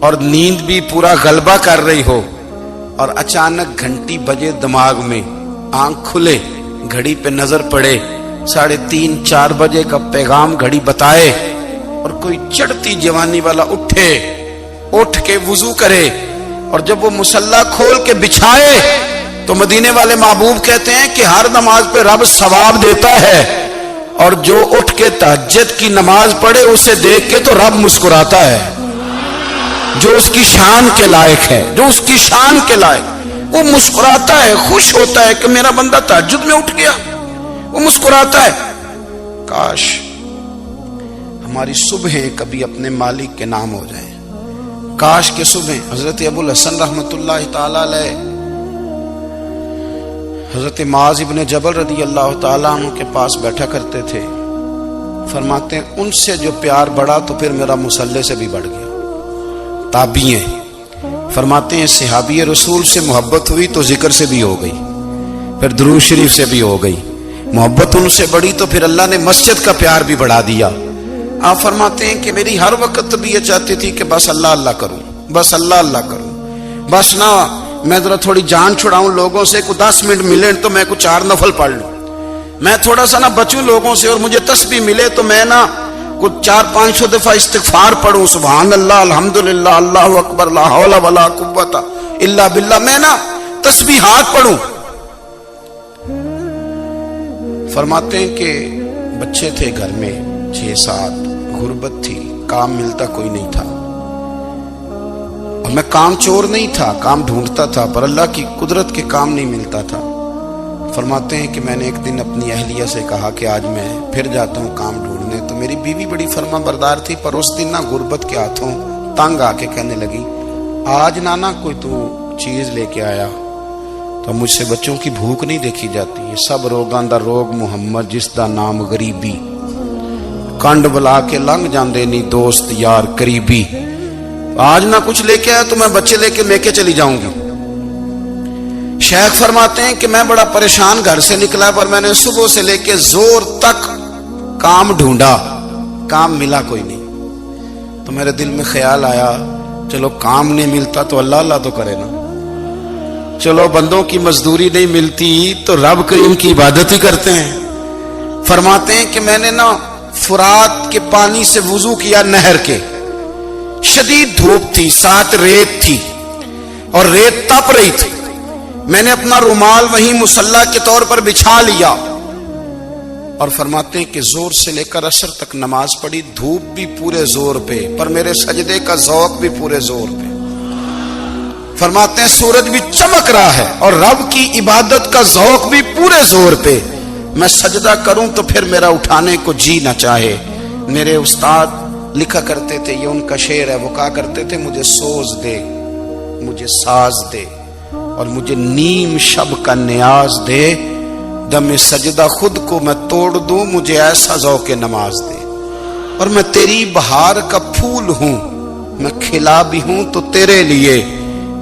اور نیند بھی پورا غلبہ کر رہی ہو، اور اچانک گھنٹی بجے دماغ میں، آنکھ کھلے، گھڑی پہ نظر پڑے، 3:30 4 بجے کا پیغام گھڑی بتائے، اور کوئی چڑھتی جوانی والا اٹھ کے وضو کرے، اور جب وہ مصلی کھول کے بچھائے تو مدینے والے محبوب کہتے ہیں کہ ہر نماز پہ رب ثواب دیتا ہے، اور جو اٹھ کے تہجد کی نماز پڑھے اسے دیکھ کے تو رب مسکراتا ہے، جو اس کی شان کے لائق ہے، جو اس کی شان کے لائق، وہ مسکراتا ہے، خوش ہوتا ہے کہ میرا بندہ تہجد میں اٹھ گیا، وہ مسکراتا ہے. کاش ہماری صبحیں کبھی اپنے مالک کے نام ہو جائیں. کاش کے صبح حضرت ابو الحسن رحمت اللہ تعالی علیہ حضرت معاذ ابن جبل رضی اللہ تعالیٰ عنہ کے پاس بیٹھا کرتے تھے. فرماتے ہیں ان سے جو پیار بڑھا تو پھر میرا مصلی سے بھی بڑھ گیا. تابعی ہیں، فرماتے ہیں صحابی رسول سے محبت ہوئی تو ذکر سے بھی ہو گئی، پھر درود شریف سے بھی ہو گئی. محبت ان سے بڑھی تو پھر اللہ نے مسجد کا پیار بھی بڑھا دیا. آپ فرماتے ہیں کہ میری ہر وقت بھی یہ چاہتی تھی کہ بس اللہ اللہ کروں، بس اللہ اللہ کروں، بس نہ میں ذرا تھوڑی جان چھڑاؤں لوگوں سے، کو 10 منٹ ملے تو میں کچھ 4 نفل پڑھ لوں، میں تھوڑا سا نہ بچوں لوگوں سے، اور مجھے تسبیح ملے تو میں نہ کچھ 400-500 دفعہ استغفار پڑھوں، سبحان اللہ، الحمدللہ، اللہ اکبر، لا حول ولا قوت الا باللہ، میں نہ تسبیحات پڑھوں. فرماتے ہیں کہ بچے تھے گھر میں 6-7، غربت تھی، کام ملتا کوئی نہیں تھا، اور میں کام چور نہیں تھا، کام ڈھونڈتا تھا، پر اللہ کی قدرت کے کام نہیں ملتا تھا. فرماتے ہیں کہ میں نے ایک دن اپنی اہلیہ سے کہا کہ آج میں پھر جاتا ہوں کام ڈھونڈنے. تو میری بیوی بڑی فرما بردار تھی، پر اس دن نہ غربت کے ہاتھوں تنگ آ کے کہنے لگی آج نانا کوئی تو چیز لے کے آیا. تو مجھ سے بچوں کی بھوک نہیں دیکھی جاتی. یہ سب روگاں دا روگ محمد جس دا نام غریبی، کنڈ بلا کے لنگ جاندے نہیں دوست یار قریبی. آج نہ کچھ لے کے آیا تو میں بچے لے کے چلی جاؤں گی. شیخ فرماتے ہیں کہ میں بڑا پریشان گھر سے نکلا، پر میں نے صبح سے لے کے زور تک کام ڈھونڈا، کام ملا کوئی نہیں۔ تو میرے دل میں خیال آیا چلو کام نہیں ملتا تو اللہ اللہ تو کرے نا، چلو بندوں کی مزدوری نہیں ملتی تو رب کریم کی عبادت ہی کرتے ہیں۔ فرماتے ہیں کہ میں نے نا فرات کے پانی سے وضو کیا، نہر کے، شدید دھوپ تھی، ساتھ ریت تھی اور ریت تپ رہی تھی، میں نے اپنا رومال وہیں مصلی کے طور پر بچھا لیا اور فرماتے ہیں کہ زور سے لے کر عصر تک نماز پڑھی، دھوپ بھی پورے زور پہ پر میرے سجدے کا ذوق بھی پورے زور پہ۔ فرماتے ہیں سورج بھی چمک رہا ہے اور رب کی عبادت کا ذوق بھی پورے زور پہ، میں سجدہ کروں تو پھر میرا اٹھانے کو جی نہ چاہے۔ میرے استاد لکھا کرتے تھے، یہ ان کا شعر ہے، وہ کہا کرتے تھے مجھے سوز دے، مجھے ساز دے اور مجھے نیم شب کا نیاز دے، دم سجدہ خود کو میں توڑ دوں، مجھے ایسا ذوق نماز دے۔ اور میں تیری بہار کا پھول ہوں، میں کھلا بھی ہوں تو تیرے لیے،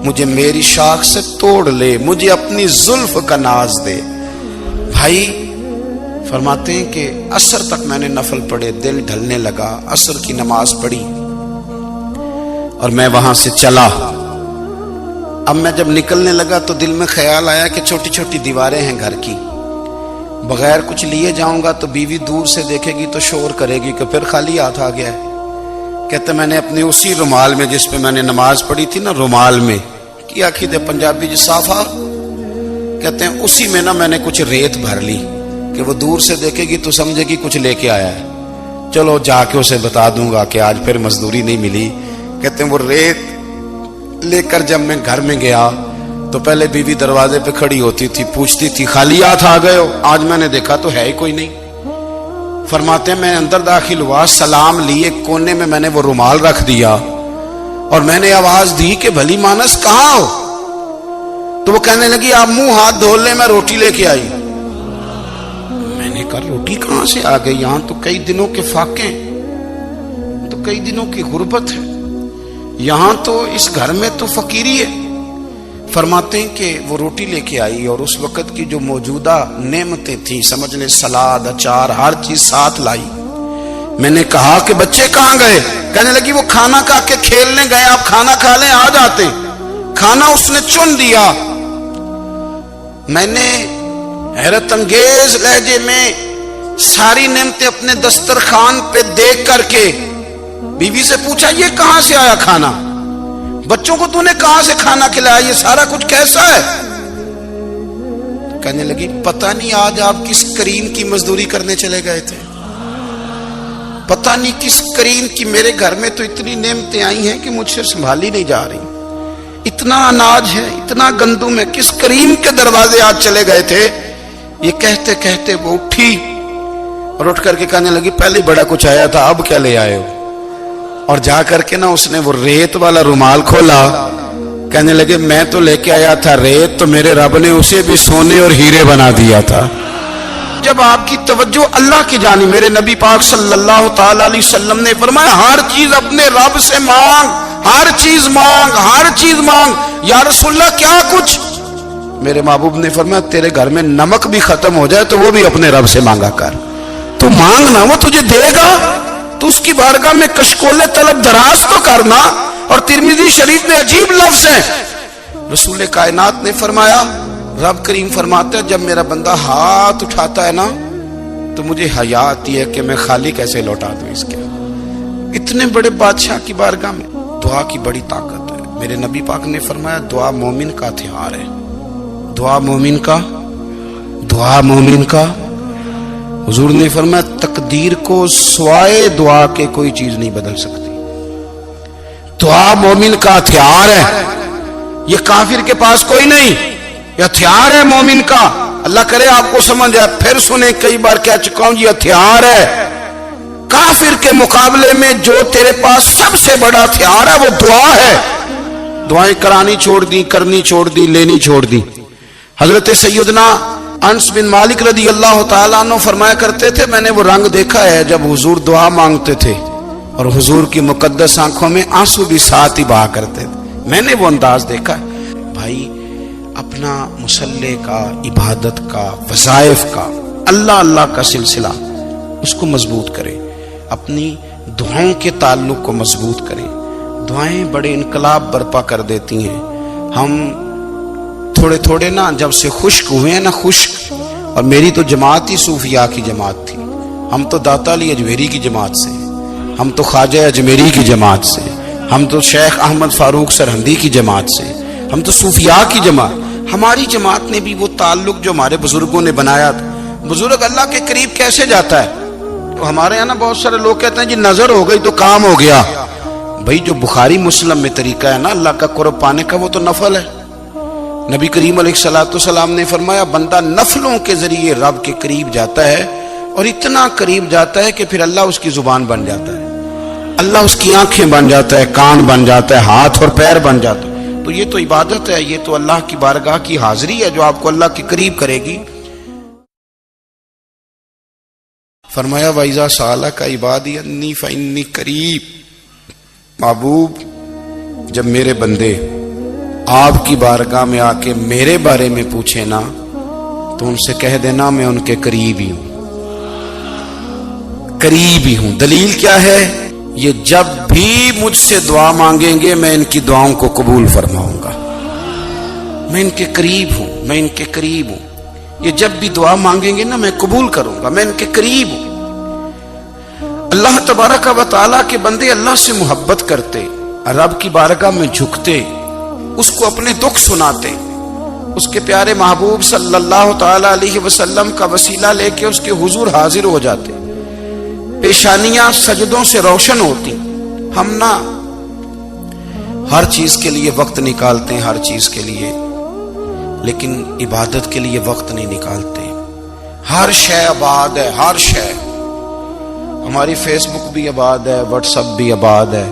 مجھے میری شاخ سے توڑ لے، مجھے اپنی زلف کا ناز دے۔ بھائی فرماتے ہیں کہ عصر تک میں نے نفل پڑھے، دل ڈھلنے لگا، عصر کی نماز پڑھی اور میں وہاں سے چلا۔ اب میں جب نکلنے لگا تو دل میں خیال آیا کہ چھوٹی چھوٹی دیواریں ہیں گھر کی، بغیر کچھ لیے جاؤں گا تو بیوی دور سے دیکھے گی تو شور کرے گی کہ پھر خالی ہاتھ آ گیا ہے۔ کہتے میں نے اپنے اسی رومال میں جس پہ میں نے نماز پڑھی تھی نا، رومال میں کی آخی دے پنجابی جو صافہ کہتے ہیں، اسی میں نا میں نے کچھ ریت بھر لی کہ وہ دور سے دیکھے گی تو سمجھے گی کچھ لے کے آیا ہے، چلو جا کے اسے بتا دوں گا کہ آج پھر مزدوری نہیں ملی۔ کہتے ہیں وہ ریت لے کر جب میں گھر میں گیا تو پہلے بیوی دروازے پہ کھڑی ہوتی تھی، پوچھتی تھی خالی ہاتھ آ گئے ہو؟ آج میں نے دیکھا تو ہے ہی کوئی نہیں۔ فرماتے ہیں میں اندر داخل ہوا، سلام لی، ایک کونے میں میں نے وہ رومال رکھ دیا اور میں نے آواز دی کہ بھلی مانس کہاں ہو؟ تو وہ کہنے لگی آپ منہ ہاتھ دھو لیں، میں روٹی لے کے آئی۔ میں نے کہا روٹی کہاں سے آ گئی؟ یہاں تو کئی دنوں کے فاقے، تو کئی دنوں کی غربت ہے، یہاں تو اس گھر میں تو فقیری ہے۔ فرماتے ہیں کہ وہ روٹی لے کے آئی اور اس وقت کی جو موجودہ نعمتیں تھیں، سمجھ لیں سلاد، اچار، ہر چیز ساتھ لائی۔ میں نے کہا کہ بچے کہاں گئے؟ کہنے لگی وہ کھانا کھا کے کھیلنے گئے، آپ کھانا کھا لیں آ جاتے۔ کھانا اس نے چن دیا۔ میں نے حیرت انگیز لہجے میں ساری نعمتیں اپنے دسترخوان پہ دیکھ کر کے بیوی سے پوچھا یہ کہاں سے آیا کھانا؟ بچوں کو تو نے کہاں سے کھانا کھلایا؟ یہ سارا کچھ کیسا ہے؟ کہنے لگی پتہ نہیں آج آپ کس کریم کی مزدوری کرنے چلے گئے تھے، پتہ نہیں کس کریم کی، میرے گھر میں تو اتنی نعمتیں آئی ہیں کہ مجھ سے سنبھالی نہیں جا رہی، اتنا اناج ہے، اتنا گندم ہے، کس کریم کے دروازے آج چلے گئے تھے؟ یہ کہتے کہتے وہ اٹھی اور اٹھ کر کے کہنے لگی پہلے بڑا کچھ آیا تھا، اب کیا لے آئے ہو؟ اور جا کر کے نا اس نے وہ ریت والا رومال کھولا، کہنے لگے میں تو لے کے آیا تھا ریت، تو میرے رب نے اسے بھی سونے اور ہیرے بنا دیا تھا۔ جب آپ کی توجہ اللہ کی جانب، میرے نبی پاک صلی اللہ تعالی علیہ وسلم نے فرمایا ہر چیز اپنے رب سے مانگ، ہر چیز مانگ، ہر چیز مانگ۔ یا رسول اللہ کیا کچھ؟ میرے محبوب نے فرمایا تیرے گھر میں نمک بھی ختم ہو جائے تو وہ بھی اپنے رب سے مانگا کر، تو مانگنا وہ تجھے دے گا، تو اس کی بارگاہ میں کشکول طلب دراز تو کرنا۔ اور ترمذی شریف میں عجیب لفظ ہے، رسول کائنات نے فرمایا، رب کریم فرماتا ہے جب میرا بندہ ہاتھ اٹھاتا ہے نا تو مجھے حیا آتی ہے کہ میں خالی کیسے لوٹا دوں اس کے۔ اتنے بڑے بادشاہ کی بارگاہ میں دعا کی بڑی طاقت ہے۔ میرے نبی پاک نے فرمایا دعا مومن کا ہتھیار ہے، دعا مومن کا، دعا مومن کا۔ حضور نے فرمایا تقدیر کو سوائے دعا کے کوئی چیز نہیں بدل سکتی، دعا مومن کا ہتھیار ہے، یہ کافر کے پاس کوئی نہیں، یہ ہتھیار ہے مومن کا۔ اللہ کرے آپ کو سمجھ آئے، پھر سنیں، کئی بار کہہ چکا ہوں یہ ہتھیار ہے۔ کافر کے مقابلے میں جو تیرے پاس سب سے بڑا ہتھیار ہے وہ دعا ہے۔ دعائیں کرانی چھوڑ دی، کرنی چھوڑ دی، لینی چھوڑ دی۔ حضرت سیدنا انس بن مالک رضی اللہ تعالیٰ عنہ فرمایا کرتے تھے میں نے وہ رنگ دیکھا ہے جب حضور دعا مانگتے تھے اور حضور کی مقدس آنکھوں میں آنسو بھی ساتھ ہی بہا کرتے تھے، میں نے وہ انداز دیکھا ہے۔ بھائی اپنے اپنا مصلی کا، عبادت کا، وظائف کا، اللہ اللہ کا سلسلہ اس کو مضبوط کریں، اپنی دعاؤں کے تعلق کو مضبوط کریں۔ دعائیں بڑے انقلاب برپا کر دیتی ہیں۔ ہم تھوڑے تھوڑے نا جب سے خشک ہوئے ہیں نا، خشک، اور میری تو جماعت ہی صوفیاء کی جماعت تھی، ہم تو داتا علی اجمیری کی جماعت سے، ہم تو خواجہ اجمیری کی جماعت سے، ہم تو شیخ احمد فاروق سرہندی کی جماعت سے، ہم تو صوفیاء کی جماعت۔ ہماری جماعت نے بھی وہ تعلق جو ہمارے بزرگوں نے بنایا تھا۔ بزرگ اللہ کے قریب کیسے جاتا ہے؟ تو ہمارے یہاں نا بہت سارے لوگ کہتے ہیں جی نظر ہو گئی تو کام ہو گیا۔ بھائی جو بخاری مسلم میں طریقہ ہے نا اللہ کا قرب پانے کا، وہ تو نفل ہے۔ نبی کریم علیہ السلام نے فرمایا بندہ نفلوں کے ذریعے رب کے قریب جاتا ہے، اور اتنا قریب جاتا ہے کہ پھر اللہ اس کی زبان بن جاتا ہے، اللہ اس کی آنکھیں بن جاتا ہے، کان بن جاتا ہے، ہاتھ اور پیر بن جاتا ہے۔ تو یہ تو عبادت ہے، یہ تو اللہ کی بارگاہ کی حاضری ہے جو آپ کو اللہ کے قریب کرے گی۔ فرمایا وَإِذَا سَأَلَكَ عِبَادِي أَنِّي فَإِنِّي قَرِيب، محبوب جب میرے بندے آپ کی بارگاہ میں آ کے میرے بارے میں پوچھے نا تو ان سے کہہ دینا میں ان کے قریب ہی ہوں، قریب ہی ہوں۔ دلیل کیا ہے؟ یہ جب بھی مجھ سے دعا مانگیں گے میں ان کی دعاؤں کو قبول فرماؤں گا، میں ان کے قریب ہوں، میں ان کے قریب ہوں۔ یہ جب بھی دعا مانگیں گے نا میں قبول کروں گا، میں ان کے قریب ہوں۔ اللہ تبارک و تعالیٰ کے بندے اللہ سے محبت کرتے، رب کی بارگاہ میں جھکتے، اس کو اپنے دکھ سناتے، اس کے پیارے محبوب صلی اللہ تعالی علیہ وسلم کا وسیلہ لے کے اس کے حضور حاضر ہو جاتے، پیشانیاں سجدوں سے روشن ہوتی۔ ہم نا ہر چیز کے لیے وقت نکالتے ہیں، ہر چیز کے لیے، لیکن عبادت کے لیے وقت نہیں نکالتے۔ ہر شے آباد ہے، ہر شے، ہماری فیس بک بھی آباد ہے، واٹس ایپ بھی آباد ہے،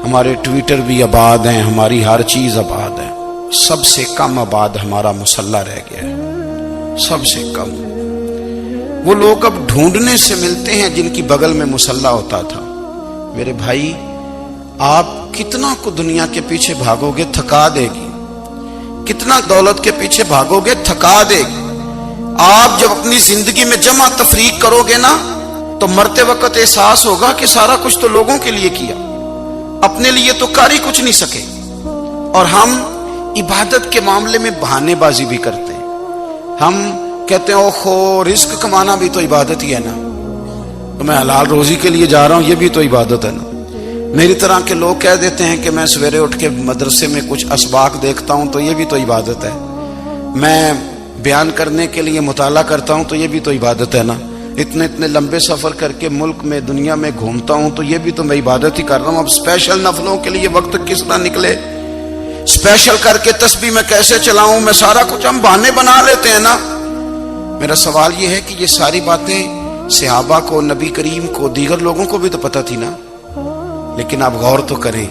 ہمارے ٹویٹر بھی آباد ہیں، ہماری ہر چیز آباد ہے۔ سب سے کم آباد ہمارا مصلی رہ گیا ہے، سب سے کم۔ وہ لوگ اب ڈھونڈنے سے ملتے ہیں جن کی بغل میں مصلی ہوتا تھا۔ میرے بھائی آپ کتنا کو دنیا کے پیچھے بھاگو گے تھکا دے گی، کتنا دولت کے پیچھے بھاگو گے تھکا دے گی۔ آپ جب اپنی زندگی میں جمع تفریق کرو گے نا تو مرتے وقت احساس ہوگا کہ سارا کچھ تو لوگوں کے لیے کیا، اپنے لیے تو کر ہی کچھ نہیں سکے۔ اور ہم عبادت کے معاملے میں بہانے بازی بھی کرتے ہیں۔ ہم کہتے ہیں اوہو رزق کمانا بھی تو عبادت ہی ہے نا، تو میں حلال روزی کے لیے جا رہا ہوں، یہ بھی تو عبادت ہے نا۔ میری طرح کے لوگ کہہ دیتے ہیں کہ میں سویرے اٹھ کے مدرسے میں کچھ اسباق دیکھتا ہوں تو یہ بھی تو عبادت ہے، میں بیان کرنے کے لیے مطالعہ کرتا ہوں تو یہ بھی تو عبادت ہے نا، اتنے لمبے سفر کر کے ملک میں دنیا میں گھومتا ہوں تو یہ بھی تو میں عبادت ہی کر رہا ہوں۔ اب اسپیشل نفلوں کے لیے وقت کس طرح نکلے، اسپیشل کر کے تسبیح میں کیسے چلاؤں، میں سارا کچھ ہم بہانے بنا لیتے ہیں نا۔ میرا سوال یہ ہے کہ یہ ساری باتیں صحابہ کو، نبی کریم کو، دیگر لوگوں کو بھی تو پتہ تھی نا، لیکن آپ غور تو کریں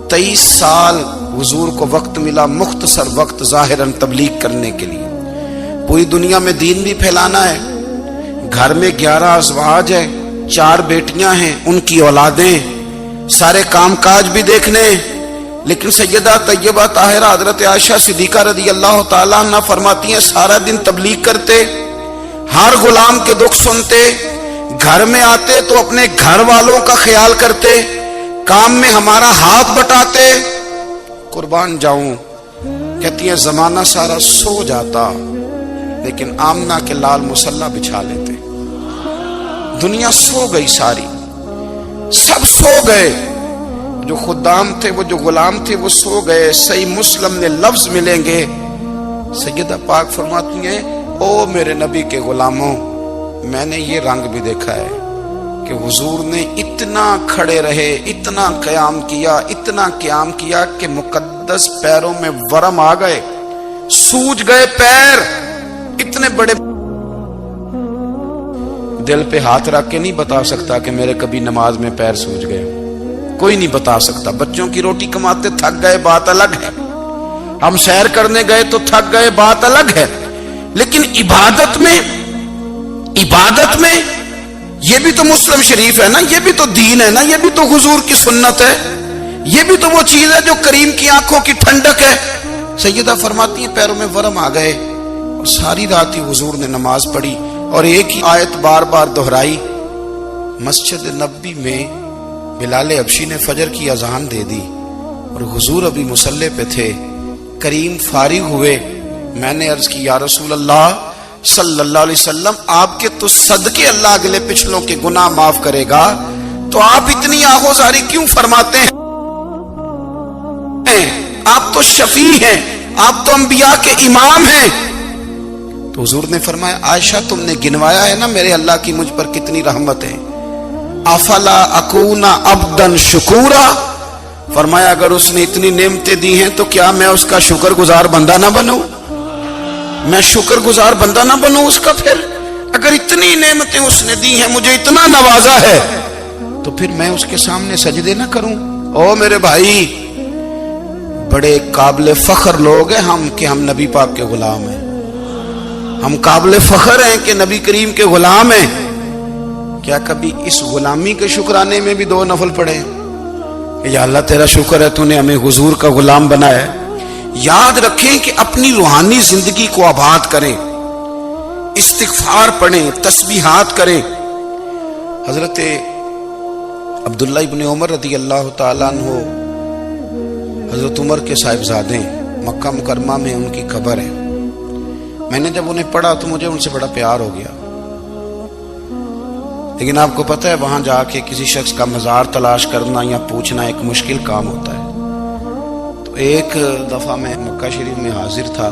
23 سال حضور کو وقت ملا، مختصر وقت ظاہراً تبلیغ کرنے کے لیے، پوری دنیا میں دین بھی پھیلانا ہے۔ گھر میں 11 ازواج ہے، 4 بیٹیاں ہیں، ان کی اولادیں، سارے کام کاج بھی دیکھنے، لیکن سیدہ طیبہ طاہرہ حضرت عائشہ صدیقہ رضی اللہ تعالیٰ عنہ فرماتی ہیں سارا دن تبلیغ کرتے، ہر غلام کے دکھ سنتے، گھر میں آتے تو اپنے گھر والوں کا خیال کرتے، کام میں ہمارا ہاتھ بٹاتے۔ قربان جاؤں، کہتی ہیں زمانہ سارا سو جاتا لیکن آمنہ کے لال مصلی بچھا لیتے۔ دنیا سو گئی، ساری سب سو گئے، جو خدام تھے، وہ جو غلام تھے وہ سو گئے۔ صحیح مسلم میں لفظ ملیں گے، سیدہ پاک فرماتی ہیں او میرے نبی کے غلاموں، میں نے یہ رنگ بھی دیکھا ہے کہ حضور نے اتنا کھڑے رہے، اتنا قیام کیا، اتنا قیام کیا کہ مقدس پیروں میں ورم آ گئے، سوج گئے پیر، اتنے بڑے۔ دل پہ ہاتھ رکھ کے نہیں بتا سکتا کہ میرے کبھی نماز میں پیر سوج گئے، کوئی نہیں بتا سکتا۔ بچوں کی روٹی کماتے تھک گئے بات الگ ہے، ہم سیر کرنے گئے تو تھک گئے بات الگ ہے، لیکن عبادت میں یہ بھی تو مسلم شریف ہے نا، یہ بھی تو دین ہے نا، یہ بھی تو حضور کی سنت ہے، یہ بھی تو وہ چیز ہے جو کریم کی آنکھوں کی ٹھنڈک ہے۔ سیدہ فرماتی ہیں پیروں میں ورم آ گئے اور ساری رات ہی حضور نے نماز پڑھی اور ایک ہی آیت بار بار دہرائی. مسجد نبوی میں بلال حبشی نے فجر کی اذان دے دی اور حضور ابھی مصلی پہ تھے. کریم فارغ ہوئے. میں نے عرض کی یا رسول اللہ صلی اللہ علیہ وسلم آپ کے تو صدقے اللہ اگلے پچھلوں کے گناہ معاف کرے گا، تو آپ اتنی آہوزاری کیوں فرماتے ہیں؟ آپ تو شفیع ہیں، آپ تو انبیاء کے امام ہیں. تو حضور نے فرمایا عائشہ تم نے گنوایا ہے نا میرے اللہ کی مجھ پر کتنی رحمت ہے. افلا اکون عبدا شکورا، فرمایا اگر اس نے اتنی نعمتیں دی ہیں تو کیا میں اس کا شکر گزار بندہ نہ بنوں؟ میں شکر گزار بندہ نہ بنوں اس کا؟ پھر اگر اتنی نعمتیں اس نے دی ہیں، مجھے اتنا نوازا ہے، تو پھر میں اس کے سامنے سجدے نہ کروں؟ او میرے بھائی، بڑے قابل فخر لوگ ہیں ہم کہ ہم نبی پاک کے غلام ہیں. ہم قابل فخر ہیں کہ نبی کریم کے غلام ہیں. کیا کبھی اس غلامی کے شکرانے میں بھی 2 نفل پڑھے کہ یا اللہ تیرا شکر ہے تو نے ہمیں حضور کا غلام بنایا ہے؟ یاد رکھیں کہ اپنی روحانی زندگی کو آباد کریں، استغفار پڑھیں، تسبیحات کریں. حضرت عبداللہ ابن عمر رضی اللہ تعالیٰ عنہ حضرت عمر کے صاحبزادے، مکہ مکرمہ میں ان کی قبر ہے. میں نے جب انہیں پڑھا تو مجھے ان سے بڑا پیار ہو گیا. لیکن آپ کو پتہ ہے وہاں جا کے کسی شخص کا مزار تلاش کرنا یا پوچھنا ایک مشکل کام ہوتا ہے. تو ایک دفعہ میں مکہ شریف میں حاضر تھا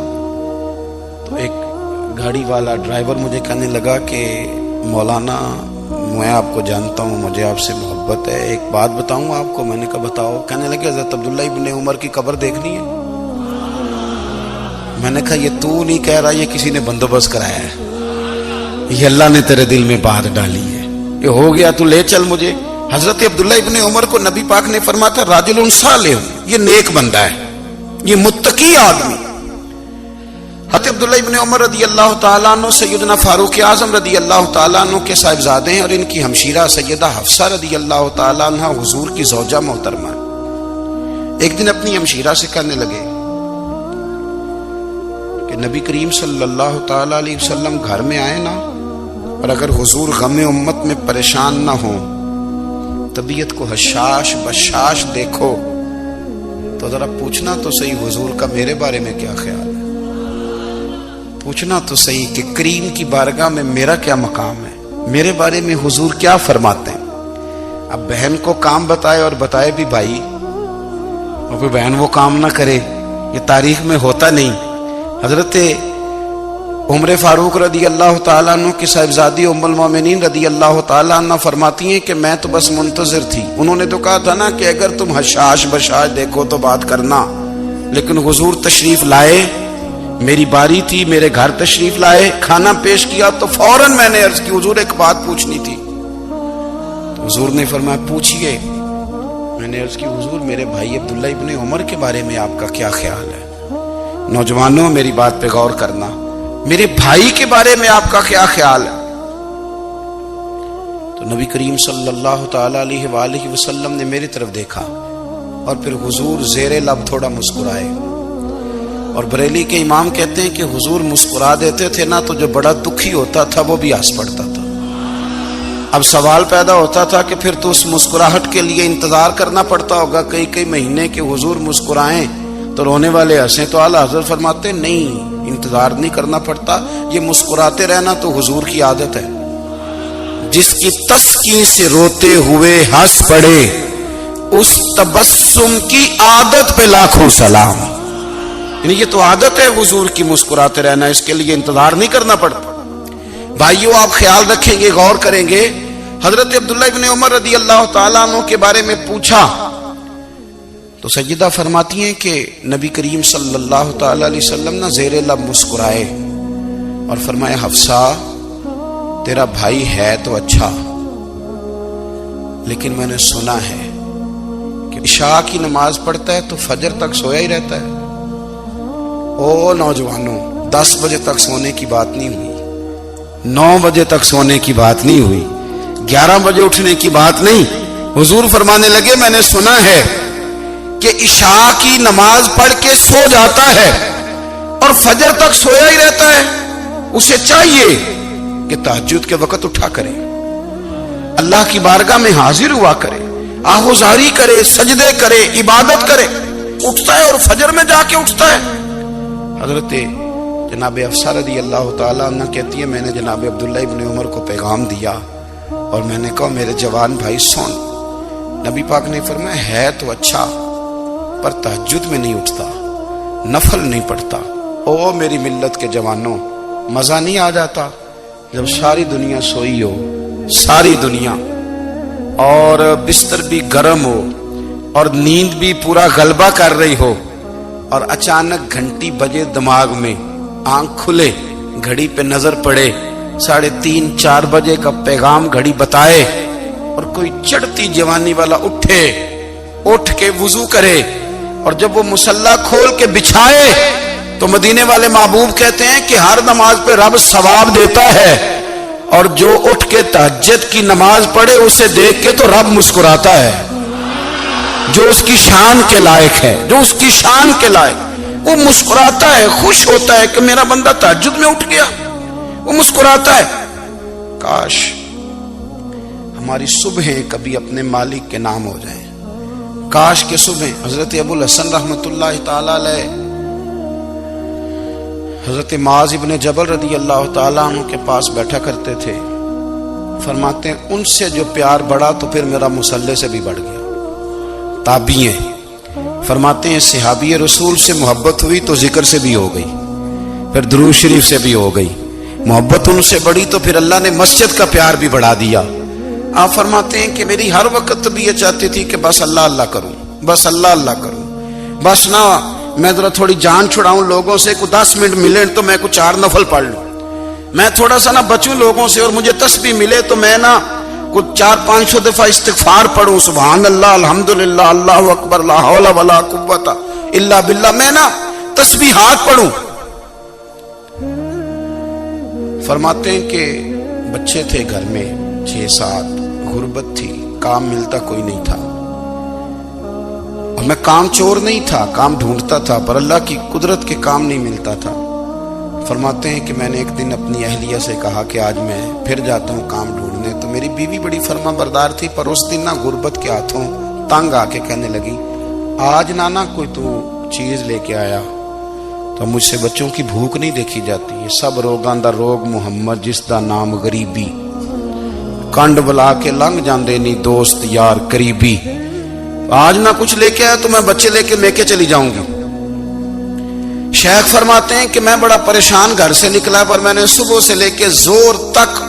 تو ایک گاڑی والا ڈرائیور مجھے کہنے لگا کہ مولانا میں آپ کو جانتا ہوں، مجھے آپ سے محبت ہے، ایک بات بتاؤں آپ کو؟ میں نے کہا بتاؤ. کہنے لگے حضرت عبداللہ ابن عمر کی قبر دیکھنی ہے. میں نے کہا یہ تو نہیں کہہ رہا، یہ کسی نے بندوبست کرایا ہے، یہ اللہ نے تیرے دل میں بات ڈالی ہے، یہ ہو گیا تو لے چل مجھے. حضرت عبداللہ ابن عمر کو نبی پاک نے فرمایا تھا راجل صالح، یہ نیک بندہ ہے، یہ متقی آدمی. حضرت عبداللہ ابن عمر رضی اللہ تعالیٰ عنہ سیدنا فاروق اعظم رضی اللہ تعالیٰ عنہ کے صاحبزادے ہیں اور ان کی ہمشیرہ سیدہ حفصہ رضی اللہ تعالیٰ عنہ حضور کی زوجہ محترمہ. ایک دن اپنی ہمشیرہ سے کہنے لگے کہ نبی کریم صلی اللہ تعالیٰ علیہ وسلم گھر میں آئے نا، اور اگر حضور غم امت میں پریشان نہ ہوں، طبیعت کو حشاش بشاش دیکھو، تو ذرا پوچھنا تو صحیح حضور کا میرے بارے میں کیا خیال ہے، پوچھنا تو صحیح کہ کریم کی بارگاہ میں میرا کیا مقام ہے، میرے بارے میں حضور کیا فرماتے ہیں. اب بہن کو کام بتائے اور بتائے بھی بھائی، اور کوئی بہن وہ کام نہ کرے، یہ تاریخ میں ہوتا نہیں. حضرت عمر فاروق رضی اللہ تعالیٰ عنہ کی صاحبزادی ام المومنین رضی اللہ تعالیٰ عنہ فرماتی ہیں کہ میں تو بس منتظر تھی. انہوں نے تو کہا تھا نا کہ اگر تم حشاش بشاش دیکھو تو بات کرنا، لیکن حضور تشریف لائے، میری باری تھی، میرے گھر تشریف لائے، کھانا پیش کیا تو فوراً میں نے عرض کی حضور ایک بات پوچھنی تھی. تو حضور نے فرمایا پوچھئے. میں نے عرض کی حضور میرے بھائی عبداللہ ابن عمر کے بارے میں آپ کا کیا خیال ہے؟ نوجوانوں میری بات پہ غور کرنا، میرے بھائی کے بارے میں آپ کا کیا خیال ہے؟ تو نبی کریم صلی اللہ تعالیٰ علیہ وآلہ وسلم نے میری طرف دیکھا اور پھر حضور زیر لب تھوڑا مسکرائے. اور بریلی کے امام کہتے ہیں کہ حضور مسکرا دیتے تھے نا تو جو بڑا دکھی ہوتا تھا وہ بھی ہنس پڑتا تھا. اب سوال پیدا ہوتا تھا کہ پھر تو اس مسکراہٹ کے لیے انتظار کرنا پڑتا ہوگا کئی مہینے کہ حضور مسکرائیں تو رونے والے ہنسیں. تو اعلیٰ حضرت فرماتے نہیں، انتظار نہیں کرنا پڑتا، یہ مسکراتے رہنا تو حضور کی عادت ہے. جس کی تسکین سے روتے ہوئے ہنس پڑے اس تبسم کی عادت پہ لاکھوں سلام. یعنی یہ تو عادت ہے حضور کی مسکراتے رہنا، اس کے لیے انتظار نہیں کرنا پڑتا. بھائیو آپ خیال رکھیں گے، غور کریں گے. حضرت عبداللہ ابن عمر رضی اللہ تعالیٰ عنہ کے بارے میں پوچھا تو سیدہ فرماتی ہیں کہ نبی کریم صلی اللہ تعالیٰ علیہ وسلم نہ زیر لب مسکرائے اور فرمایا حفصہ تیرا بھائی ہے تو اچھا، لیکن میں نے سنا ہے کہ عشاء کی نماز پڑھتا ہے تو فجر تک سویا ہی رہتا ہے. او نوجوانوں، 10 بجے تک سونے کی بات نہیں ہوئی، 9 بجے تک سونے کی بات نہیں ہوئی، 11 بجے اٹھنے کی بات نہیں. حضور فرمانے لگے میں نے سنا ہے کہ عشاء کی نماز پڑھ کے سو جاتا ہے اور فجر تک سویا ہی رہتا ہے، اسے چاہیے کہ تہجد کے وقت اٹھا کرے، اللہ کی بارگاہ میں حاضر ہوا کرے، آہوزاری کرے، سجدے کرے، عبادت کرے، اٹھتا ہے اور فجر میں جا کے اٹھتا ہے۔ حضرت جناب حفصہ رضی اللہ تعالیٰ عنہ کہتی ہے میں نے جناب عبداللہ ابن عمر کو پیغام دیا اور میں نے کہا میرے جوان بھائی سن، نبی پاک نے فرمایا ہے تو اچھا پر تہجد میں نہیں اٹھتا، نفل نہیں پڑھتا۔ او میری ملت کے جوانوں، مزہ نہیں آ جاتا جب ساری دنیا سوئی ہو، ساری دنیا، اور بستر بھی گرم ہو اور نیند بھی پورا غلبہ کر رہی ہو، اور اچانک گھنٹی بجے دماغ میں، آنکھ کھلے، گھڑی پہ نظر پڑے، 3:30 4 بجے کا پیغام گھڑی بتائے، اور کوئی چڑھتی جوانی والا اٹھ کے وضو کرے، اور جب وہ مصلی کھول کے بچھائے تو مدینے والے محبوب کہتے ہیں کہ ہر نماز پہ رب ثواب دیتا ہے، اور جو اٹھ کے تہجد کی نماز پڑھے اسے دیکھ کے تو رب مسکراتا ہے، جو اس کی شان کے لائق ہے، جو اس کی شان کے لائق، وہ مسکراتا ہے، خوش ہوتا ہے کہ میرا بندہ تہجد میں اٹھ گیا، وہ مسکراتا ہے۔ کاش ہماری صبحیں کبھی اپنے مالک کے نام ہو جائیں، کاش کے صبح۔ حضرت ابو الحسن رحمت اللہ تعالی علیہ حضرت معاذ ابن جبل رضی اللہ تعالیٰ عنہ کے پاس بیٹھا کرتے تھے، فرماتے ہیں ان سے جو پیار بڑھا تو پھر میرا مصلی سے بھی بڑھ گیا۔ تابعی ہیں، فرماتے ہیں صحابی رسول سے محبت ہوئی تو ذکر سے بھی ہو گئی، پھر درود شریف سے بھی ہو گئی، محبت ان سے بڑھی تو پھر اللہ نے مسجد کا پیار بھی بڑھا دیا۔ آپ فرماتے ہیں کہ میری ہر وقت طبیعت چاہتی تھی کہ بس اللہ اللہ کروں، بس اللہ اللہ کروں، بس نہ میں ذرا تھوڑی جان چھڑاؤں لوگوں سے، کوئی 10 منٹ ملے تو میں کچھ 4 نفل پڑھ لوں، میں تھوڑا سا نہ بچوں لوگوں سے، اور مجھے تسبیح ملے تو میں نہ کچھ 400-500 دفعہ استغفار پڑھوں، سبحان اللہ، الحمدللہ، اللہ اکبر، لا حول ولا قوت الا باللہ، میں نہ تسبیحات پڑھوں۔ فرماتے ہیں کہ بچے تھے گھر میں 6-7، غربت تھی، کام ملتا کوئی نہیں تھا، اور میں کام چور نہیں تھا، کام ڈھونڈتا تھا، پر اللہ کی قدرت کے کام نہیں ملتا تھا۔ فرماتے ہیں کہ میں نے ایک دن اپنی اہلیہ سے کہا کہ آج میں پھر جاتا ہوں کام ڈھونڈنے، تو میری بیوی بڑی فرما بردار تھی، پر اس دن نہ غربت کے ہاتھوں تنگ آ کے کہنے لگی آج نانا کوئی تو چیز لے کے آیا، تو مجھ سے بچوں کی بھوک نہیں دیکھی جاتی، یہ سب روگاں دا روگ محمد جس دا نام غریبی، کنڈ بلا کے لنگ جاندے نہیں دوست یار قریبی، آج نہ کچھ لے کے آیا تو میں بچے لے کے میکے چلی جاؤں گی۔ شیخ فرماتے ہیں کہ میں بڑا پریشان گھر سے نکلا، پر میں نے صبح سے لے کے زور تک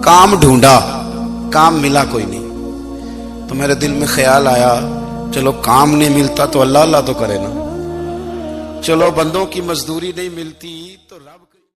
کام ڈھونڈا، کام ملا کوئی نہیں، تو میرے دل میں خیال آیا چلو کام نہیں ملتا تو اللہ اللہ تو کرے نا، چلو بندوں کی مزدوری نہیں ملتی تو رب